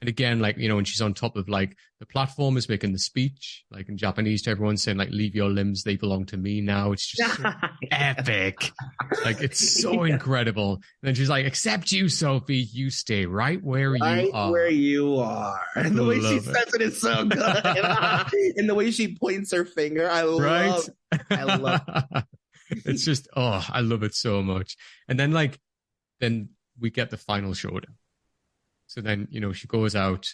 And again, like, you know, when she's on top of like the platform is making the speech, like in Japanese to everyone saying like, leave your limbs, they belong to me now. It's just so epic. Like it's so incredible. And then she's like, except you, Sophie, you stay right where you are. Where you are. And the way she says it is so good. And the way she points her finger, I love it. It's just, I love it so much. And then then we get the final showdown. So then, you know, she goes out,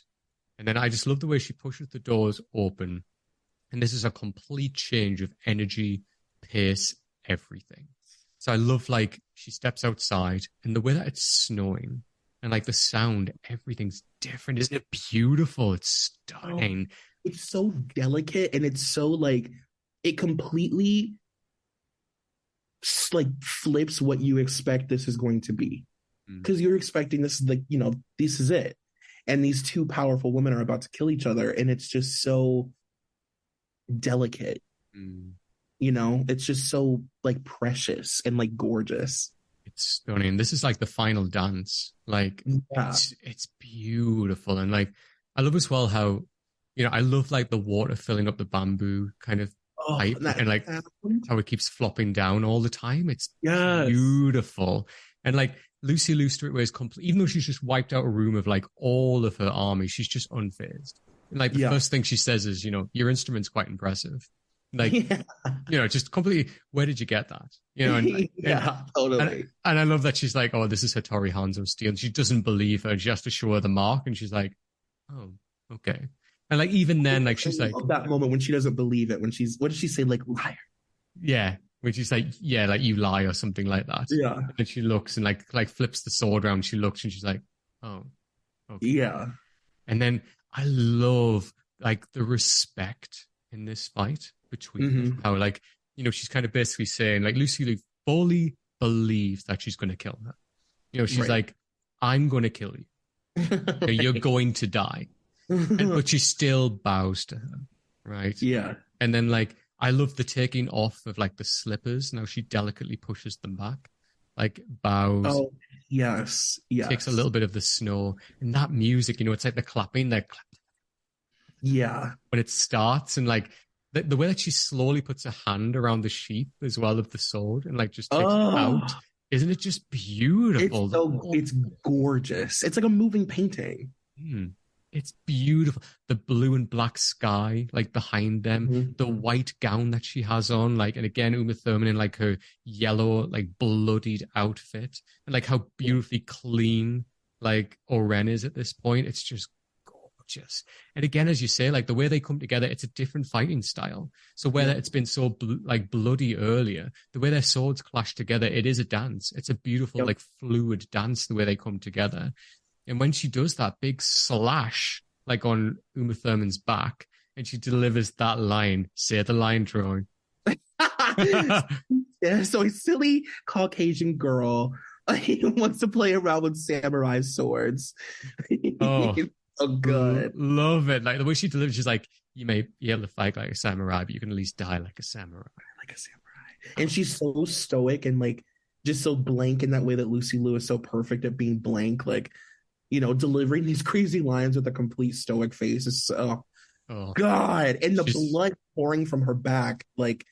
and then I just love the way she pushes the doors open. And this is a complete change of energy, pace, everything. So I love, like, she steps outside, and the way that it's snowing, and, like, the sound, everything's different. Isn't it beautiful? It's stunning. It's so delicate, and it's so, like, it completely, like, flips what you expect this is going to be. Because you're expecting this is like, you know, this is it. And these two powerful women are about to kill each other. And it's just so delicate. You know, it's just so like precious and like gorgeous. It's stunning. This is like the final dance. Like it's beautiful. And like, I love as well how, you know, I love like the water filling up the bamboo kind of pipe and like how it keeps flopping down all the time. It's beautiful. And like, Lucy Liu Streetway complete, even though she's just wiped out a room of like all of her army, she's just unfazed. And like the first thing she says is, you know, your instrument's quite impressive. Like, you know, just completely, where did you get that? You know, and, totally. And I love that she's like, oh, this is Hattori Hanzo steel. And she doesn't believe her. She has to show her the mark. And she's like, oh, okay. And like, even then, like, she's like, that moment when she doesn't believe it, when what does she say? Like, liar. Yeah. Which is like, yeah, like you lie or something like that. Yeah. And then she looks and like flips the sword around. She looks and she's like, oh, okay. Yeah. And then I love like the respect in this fight between how like, you know, she's kind of basically saying like Lucy Liu fully believes that she's going to kill her. You know, she's like, I'm going to kill you. You're going to die. But she still bows to her. Right. Yeah. And then like, I love the taking off of like the slippers. Now she delicately pushes them back, like bows. Oh, yes. Takes a little bit of the snow. And that music, you know, it's like the clapping, that clap. Yeah. When it starts and like the way that she slowly puts a hand around the sheath as well of the sword and like just takes it out. Isn't it just beautiful? It's gorgeous. It's like a moving painting. It's beautiful. The blue and black sky, like behind them, the white gown that she has on, like, and again, Uma Thurman in like her yellow, like bloodied outfit, and like how beautifully clean, like Oren is at this point. It's just gorgeous. And again, as you say, like the way they come together, it's a different fighting style. So where it's been so like bloody earlier, the way their swords clash together, it is a dance. It's a beautiful, like fluid dance, the way they come together. And when she does that big slash, like on Uma Thurman's back, and she delivers that line, say the line, Troy. Yeah, so a silly Caucasian girl wants to play around with samurai swords. Oh, so good. Love it. Like the way she delivers, she's like, you may be able to fight like a samurai, but you can at least die like a samurai. Like a samurai. And she's so stoic and like just so blank in that way that Lucy Liu is so perfect at being blank. Like, you know, delivering these crazy lines with a complete stoic face is God. And the blood pouring from her back, like,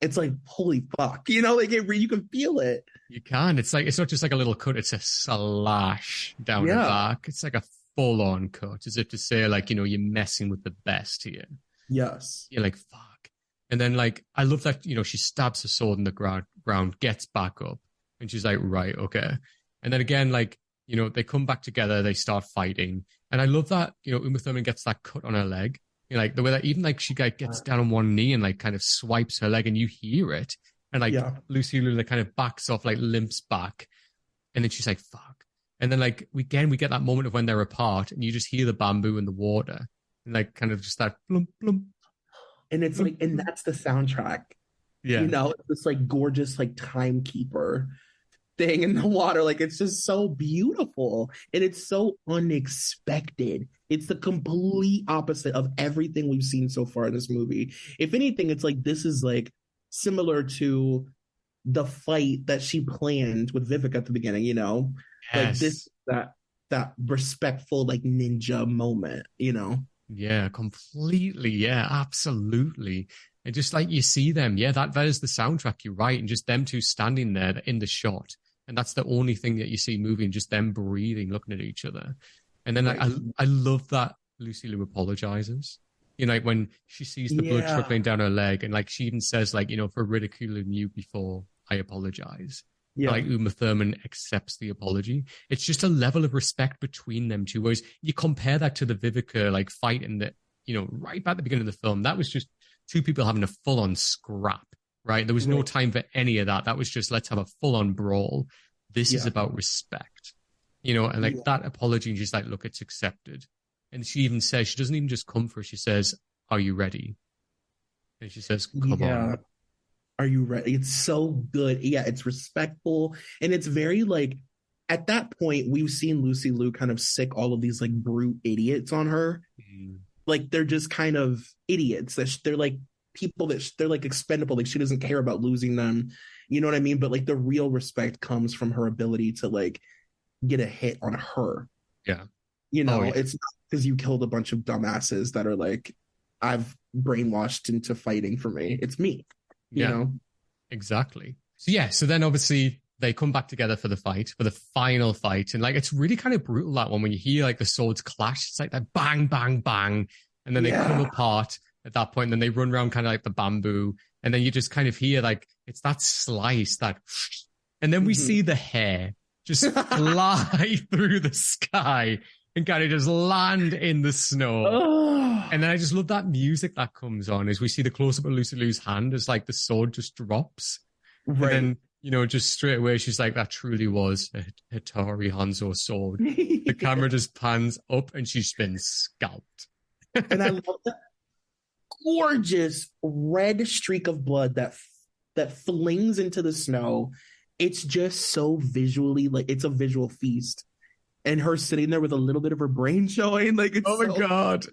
it's like, holy fuck, you know, like you can feel it. You can. It's like, it's not just like a little cut, it's a slash down her Yeah. back. It's like a full on cut, as if to say, like, you know, you're messing with the best here. Yes. You're like, fuck. And then, like, I love that, you know, she stabs her sword in the ground, gets back up, and she's like, right, okay. And then again, like, you know, they come back together, they start fighting. And I love that, you know, Uma Thurman gets that cut on her leg. You know, like, the way that even, like, she like, gets down on one knee and, like, kind of swipes her leg, and you hear it. And, like, Yeah. Lucy Liu, like, kind of backs off, like, limps back. And then she's like, fuck. And then, like, we get that moment of when they're apart, and you just hear the bamboo in the water. And, like, kind of just that plump, plump. And it's like, and that's the soundtrack. Yeah. You know, it's this like gorgeous, like timekeeper thing in the water. Like it's just so beautiful. And it's so unexpected. It's the complete opposite of everything we've seen so far in this movie. If anything, it's like this is like similar to the fight that she planned with Vivek at the beginning, you know? Like this Yes. that respectful like ninja moment, you know? Yeah, completely. Yeah, absolutely. And just like you see them, yeah, that is the soundtrack, you're right. And just them two standing there in the shot. And that's the only thing that you see moving, just them breathing, looking at each other. And then Right. I love that Lucy Liu apologizes. You know, like when she sees the blood trickling down her leg, and like she even says, like, you know, for ridiculing you before, I apologize. Yeah. Like Uma Thurman accepts the apology. It's just a level of respect between them two. Whereas you compare that to the Vivica like fight in the, you know, right back at the beginning of the film. That was just two people having a full-on scrap, right? There was no time for any of that. That was just, let's have a full-on brawl. This is about respect, you know, and like that apology, and she's like, look, it's accepted. And she even says, she doesn't even just come for her. She says, are you ready? And she says, come on. Are you ready? It's so good. Yeah, it's respectful. And it's very like, at that point, we've seen Lucy Liu kind of sick all of these like brute idiots on her. Like they're just kind of idiots. They're like people that they're like expendable. Like she doesn't care about losing them. You know what I mean? But like the real respect comes from her ability to like get a hit on her. Yeah. You know, it's not because you killed a bunch of dumbasses that are like, I've brainwashed into fighting for me. It's me. You know? Exactly. So yeah, so then obviously they come back together for the fight, for the final fight. And like, it's really kind of brutal, that one, when you hear like the swords clash. It's like that bang, bang, bang. And then they come apart at that point, and then they run around kind of like the bamboo. And then you just kind of hear like, it's that slice, that, and then we see the hair just fly through the sky and kind of just land in the snow. And then I just love that music that comes on as we see the close-up of Lucy Liu's hand as like the sword just drops. And then, you know, just straight away, she's like, that truly was a Hattori Hanzo sword. The camera just pans up and she's been scalped. And I love that gorgeous red streak of blood that flings into the snow. It's just so visually, like, it's a visual feast. And her sitting there with a little bit of her brain showing, like, it's oh my God.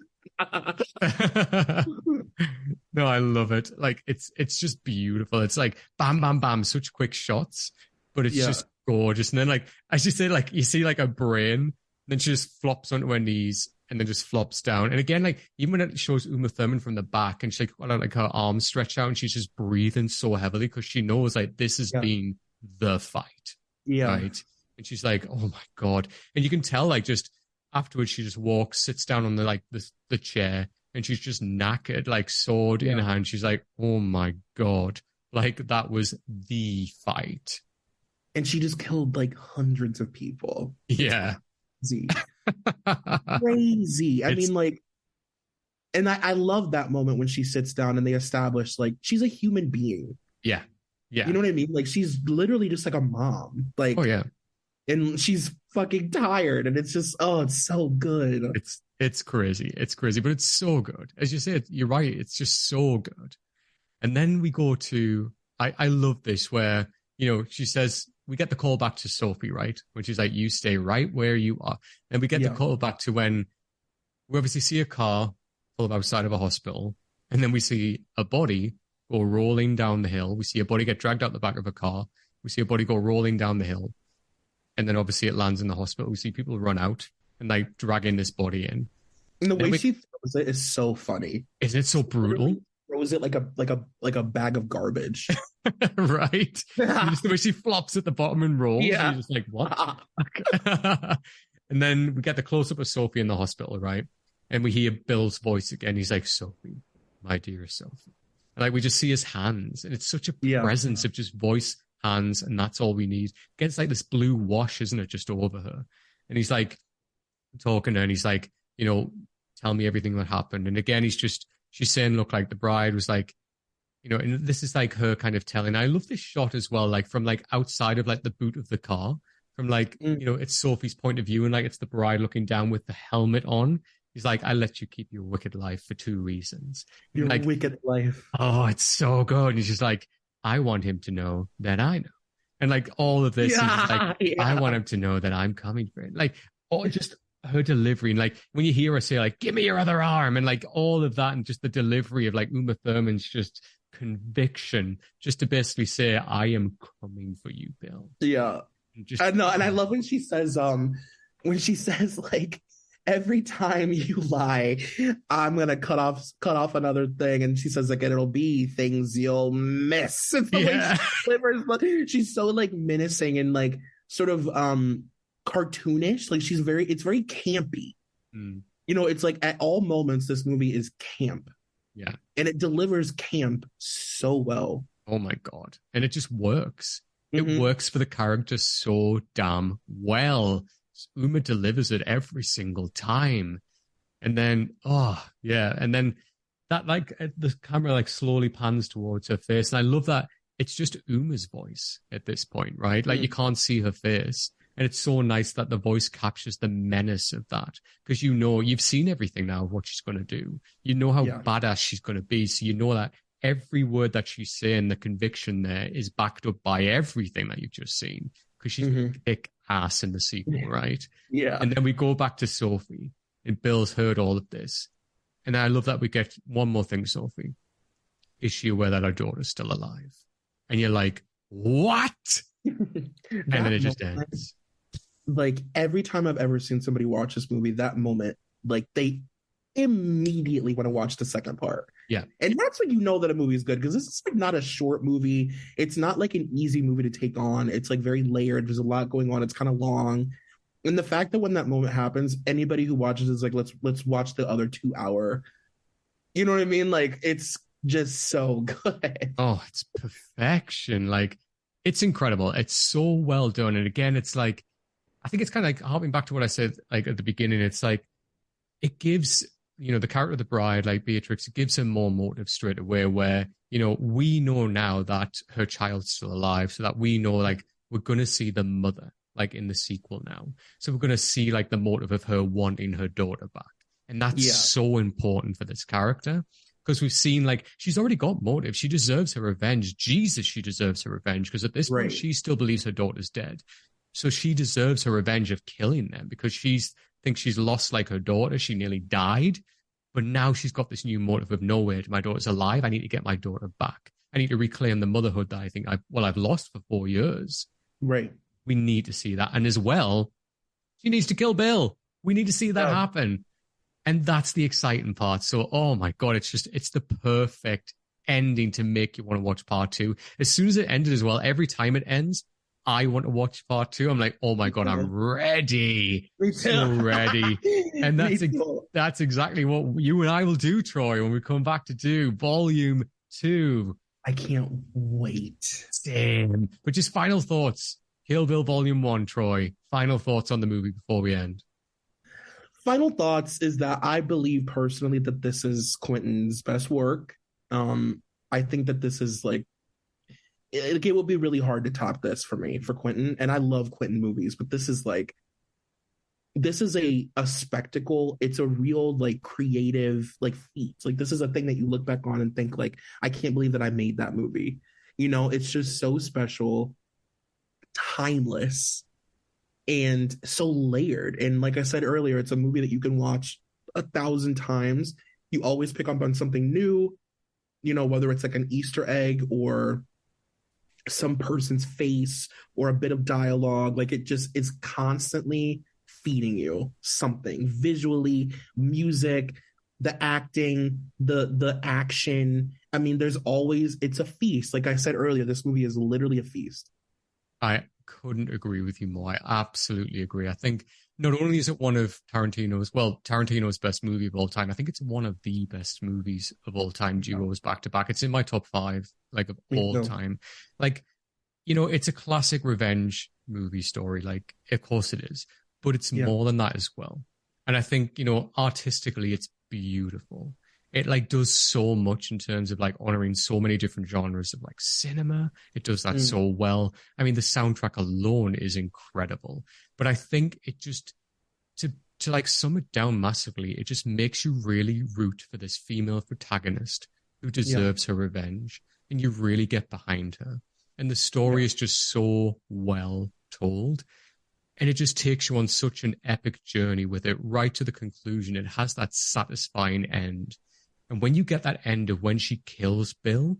No, I love it. Like, it's just beautiful. It's like bam, bam, bam, such quick shots, but it's just gorgeous. And then, like, as you say, like, you see like a brain, then she just flops onto her knees and then just flops down. And again, like, even when it shows Uma Thurman from the back and she like her arms stretch out and she's just breathing so heavily because she knows like this has been the fight. Right. And she's like, oh my God. And you can tell, like, just afterwards, she just walks, sits down on the chair, and she's just knackered, like sword in hand. She's like, oh my God. Like, that was the fight. And she just killed like hundreds of people. Yeah. Crazy. Crazy. I mean, like, and I love that moment when she sits down and they establish like she's a human being. Yeah. Yeah. You know what I mean? Like, she's literally just like a mom. Like, oh yeah. And she's fucking tired, and it's just, oh, it's so good. It's crazy. It's crazy, but it's so good. As you said, you're right. It's just so good. And then we go to, I love this where, you know, she says, we get the call back to Sophie, right? Which is like, you stay right where you are. And we get the call back to when we obviously see a car pull up outside of a hospital, and then we see a body go rolling down the hill. We see a body get dragged out the back of a car. We see a body go rolling down the hill. And then obviously it lands in the hospital. We see people run out and like dragging this body in. And the way she throws it is so funny. Isn't it so brutal? throws it like a bag of garbage. Right? And just the way she flops at the bottom and rolls, and Yeah. you're just like, what? And then we get the close up of Sophie in the hospital, right? And we hear Bill's voice again. He's like, Sophie, my dear Sophie. And like we just see his hands, and it's such a Yeah. presence of just voice, hands, and that's all we need. Gets like this blue wash, isn't it, just over her? And he's like talking to her, and he's like, tell me everything that happened. And again, she's saying, look, like the bride was like, and this is like her kind of telling. I love this shot as well, like from like outside of like the boot of the car, from like, it's Sophie's point of view, and like it's the bride looking down with the helmet on. He's like, I let you keep your wicked life for 2 reasons. Your like, wicked life. Oh, it's so good. And he's just like, I want him to know that I know. And like all of this, he's just like, I want him to know that I'm coming for it. Like, just her delivery. And like when you hear her say, like, give me your other arm, and like all of that, and just the delivery of like Uma Thurman's just conviction, just to basically say, I am coming for you, Bill. Yeah. I know, and I love when she says like, every time you lie, I'm gonna cut off another thing, and she says like, and it'll be things you'll miss. It's the way she delivers, she's so like menacing and like sort of cartoonish. Like it's very campy. It's like at all moments this movie is camp. Yeah. And it delivers camp so well. Oh my God. And it just works. It works for the character so damn well. Uma delivers it every single time. And then, and then that like the camera like slowly pans towards her face. And I love that it's just Uma's voice at this point, right? Like you can't see her face. And it's so nice that the voice captures the menace of that, because you've seen everything now of what she's going to do. You know how badass she's going to be. So you know that every word that she's saying, the conviction there is backed up by everything that you've just seen, because she's kick ass in the sequel, right? Yeah. And then we go back to Sophie, and Bill's heard all of this. And I love that we get one more thing, Sophie. Is she aware that her daughter's still alive? And you're like, what? And then it just ends. Like every time I've ever seen somebody watch this movie, that moment, like they immediately want to watch the second part. Yeah. And that's when you know that a movie is good, because this is like not a short movie. It's not like an easy movie to take on. It's like very layered. There's a lot going on. It's kind of long. And the fact that when that moment happens, anybody who watches is like, let's watch the other 2 hour. You know what I mean? Like it's just so good. Oh, it's perfection. Like it's incredible. It's so well done. And again, it's like, I think it's kind of like harping back to what I said like at the beginning. It's like it gives, the character of the bride, like Beatrix, it gives her more motive straight away, where, we know now that her child's still alive, so that we know like we're going to see the mother like in the sequel now. So we're going to see like the motive of her wanting her daughter back. And that's so important for this character, because we've seen like she's already got motive. She deserves her revenge. Jesus, she deserves her revenge, because at this point she still believes her daughter's dead. So she deserves her revenge of killing them, because she thinks she's lost like her daughter. She nearly died. But now she's got this new motive of, no way, my daughter's alive. I need to get my daughter back. I need to reclaim the motherhood that I think I've lost for 4 years. Right. We need to see that. And as well, she needs to kill Bill. We need to see that happen. And that's the exciting part. So, oh my God, it's the perfect ending to make you want to watch part 2. As soon as it ended as well, every time it ends, I want to watch part 2. I'm like, oh my God, I'm ready. So ready. And that's exactly what you and I will do, Troy, when we come back to do volume 2. I can't wait. Same. But just final thoughts. Kill Bill volume 1, Troy. Final thoughts on the movie before we end. Final thoughts is that I believe personally that this is Quentin's best work. I think that this is like, it will be really hard to top this for me, for Quentin. And I love Quentin movies, but this is a spectacle. It's a real like creative like feat. Like this is a thing that you look back on and think like, I can't believe that I made that movie. It's just so special, timeless, and so layered. And like I said earlier, it's a movie that you can watch 1,000 times. You always pick up on something new, whether it's like an Easter egg or some person's face or a bit of dialogue. Like it just is constantly feeding you something visually, music, the acting, the action. I mean, it's a feast. Like I said earlier, this movie is literally a feast. I couldn't agree with you more. I absolutely agree. I think not only is it one of Tarantino's best movie of all time, I think it's one of the best movies of all time, duos back to back. It's in my top 5, like, of all time. Like, it's a classic revenge movie story. Like, of course it is, but it's more than that as well. And I think, artistically, it's beautiful. It like does so much in terms of like honoring so many different genres of like cinema. It does that so well. I mean, the soundtrack alone is incredible. But I think it just to like sum it down massively, it just makes you really root for this female protagonist who deserves her revenge, and you really get behind her. And the story is just so well told. And it just takes you on such an epic journey with it right to the conclusion. It has that satisfying end. And when you get that end of when she kills Bill,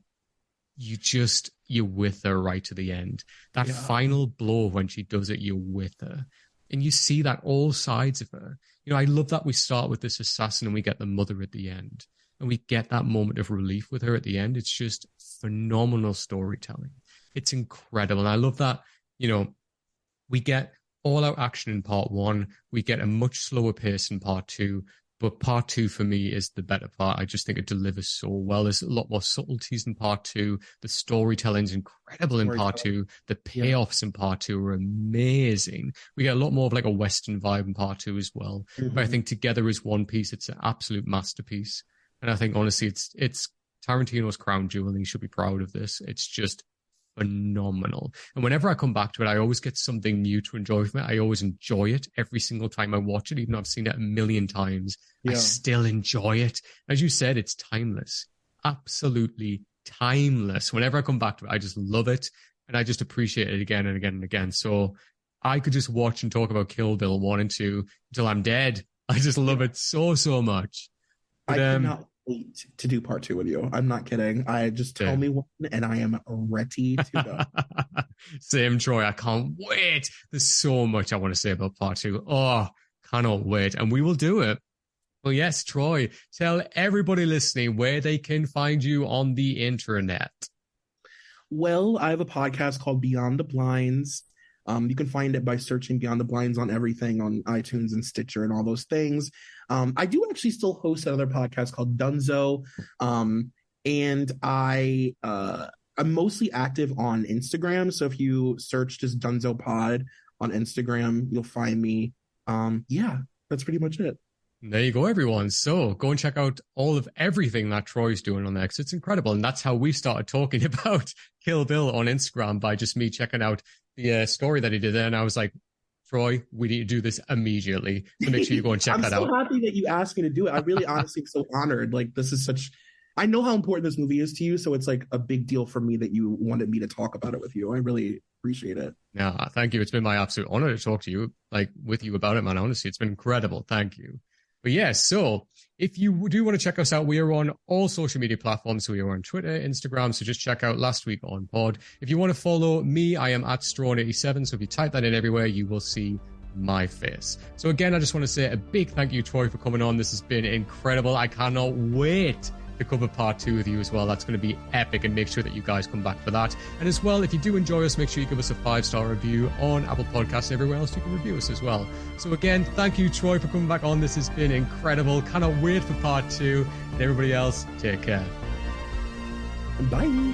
you're with her right to the end. That final blow when she does it, you're with her. And you see that all sides of her. I love that we start with this assassin and we get the mother at the end. And we get that moment of relief with her at the end. It's just phenomenal storytelling. It's incredible. And I love that, we get all out action in part 1. We get a much slower pace in part 2. But part 2 for me is the better part. I just think it delivers so well. There's a lot more subtleties in part 2. The storytelling's incredible in part 2. The payoffs in part 2 are amazing. We get a lot more of like a Western vibe in part 2 as well. But I think together as one piece, it's an absolute masterpiece. And I think honestly, it's Tarantino's crown jewel, and he should be proud of this. It's just phenomenal. And whenever I come back to it, I always get something new to enjoy from it. I always enjoy it every single time I watch it, even though I've seen it a million times. I still enjoy it. As you said, it's timeless. Absolutely timeless. Whenever I come back to it, I just love it, and I just appreciate it again and again and again. So I could just watch and talk about Kill Bill 1 and 2 until I'm dead. I just love it so much. But, I cannot wait to do part 2 with you. I'm not kidding. I just tell me one and I am ready to go. Same, Troy. I can't wait. There's so much I want to say about part 2. Oh, cannot wait. And we will do it. Well, yes, Troy, tell everybody listening where they can find you on the internet. Well, I have a podcast called Beyond the Blinds. You can find it by searching Beyond the Blinds on everything, on iTunes and Stitcher and all those things. I do actually still host another podcast called Dunzo. And I'm mostly active on Instagram. So if you search just Dunzo Pod on Instagram, you'll find me. That's pretty much it. There you go, everyone. So go and check out all of everything that Troy's doing on there, because it's incredible. And that's how we started talking about Kill Bill on Instagram, by just me checking out the story that he did there. And I was like, Troy, we need to do this immediately. So make sure you go and check that out. I'm so happy that you asked me to do it. I really honestly am so honored. Like, this is I know how important this movie is to you. So it's like a big deal for me that you wanted me to talk about it with you. I really appreciate it. Yeah, thank you. It's been my absolute honor to talk to you, with you about it, man. Honestly, it's been incredible. Thank you. But yeah, so if you do want to check us out, we are on all social media platforms. So we are on Twitter, Instagram. So just check out Last Week on Pod. If you want to follow me, I am at Straughan87. So if you type that in everywhere, you will see my face. So again, I just want to say a big thank you, Troy, for coming on. This has been incredible. I cannot wait to cover part 2 with you as well. That's going to be epic, and make sure that you guys come back for that. And as well, if you do enjoy us, make sure you give us a 5-star review on Apple Podcasts and everywhere else you can review us as well. So again, thank you, Troy, for coming back on. This has been incredible. Cannot wait for part 2. And everybody else, take care. Bye.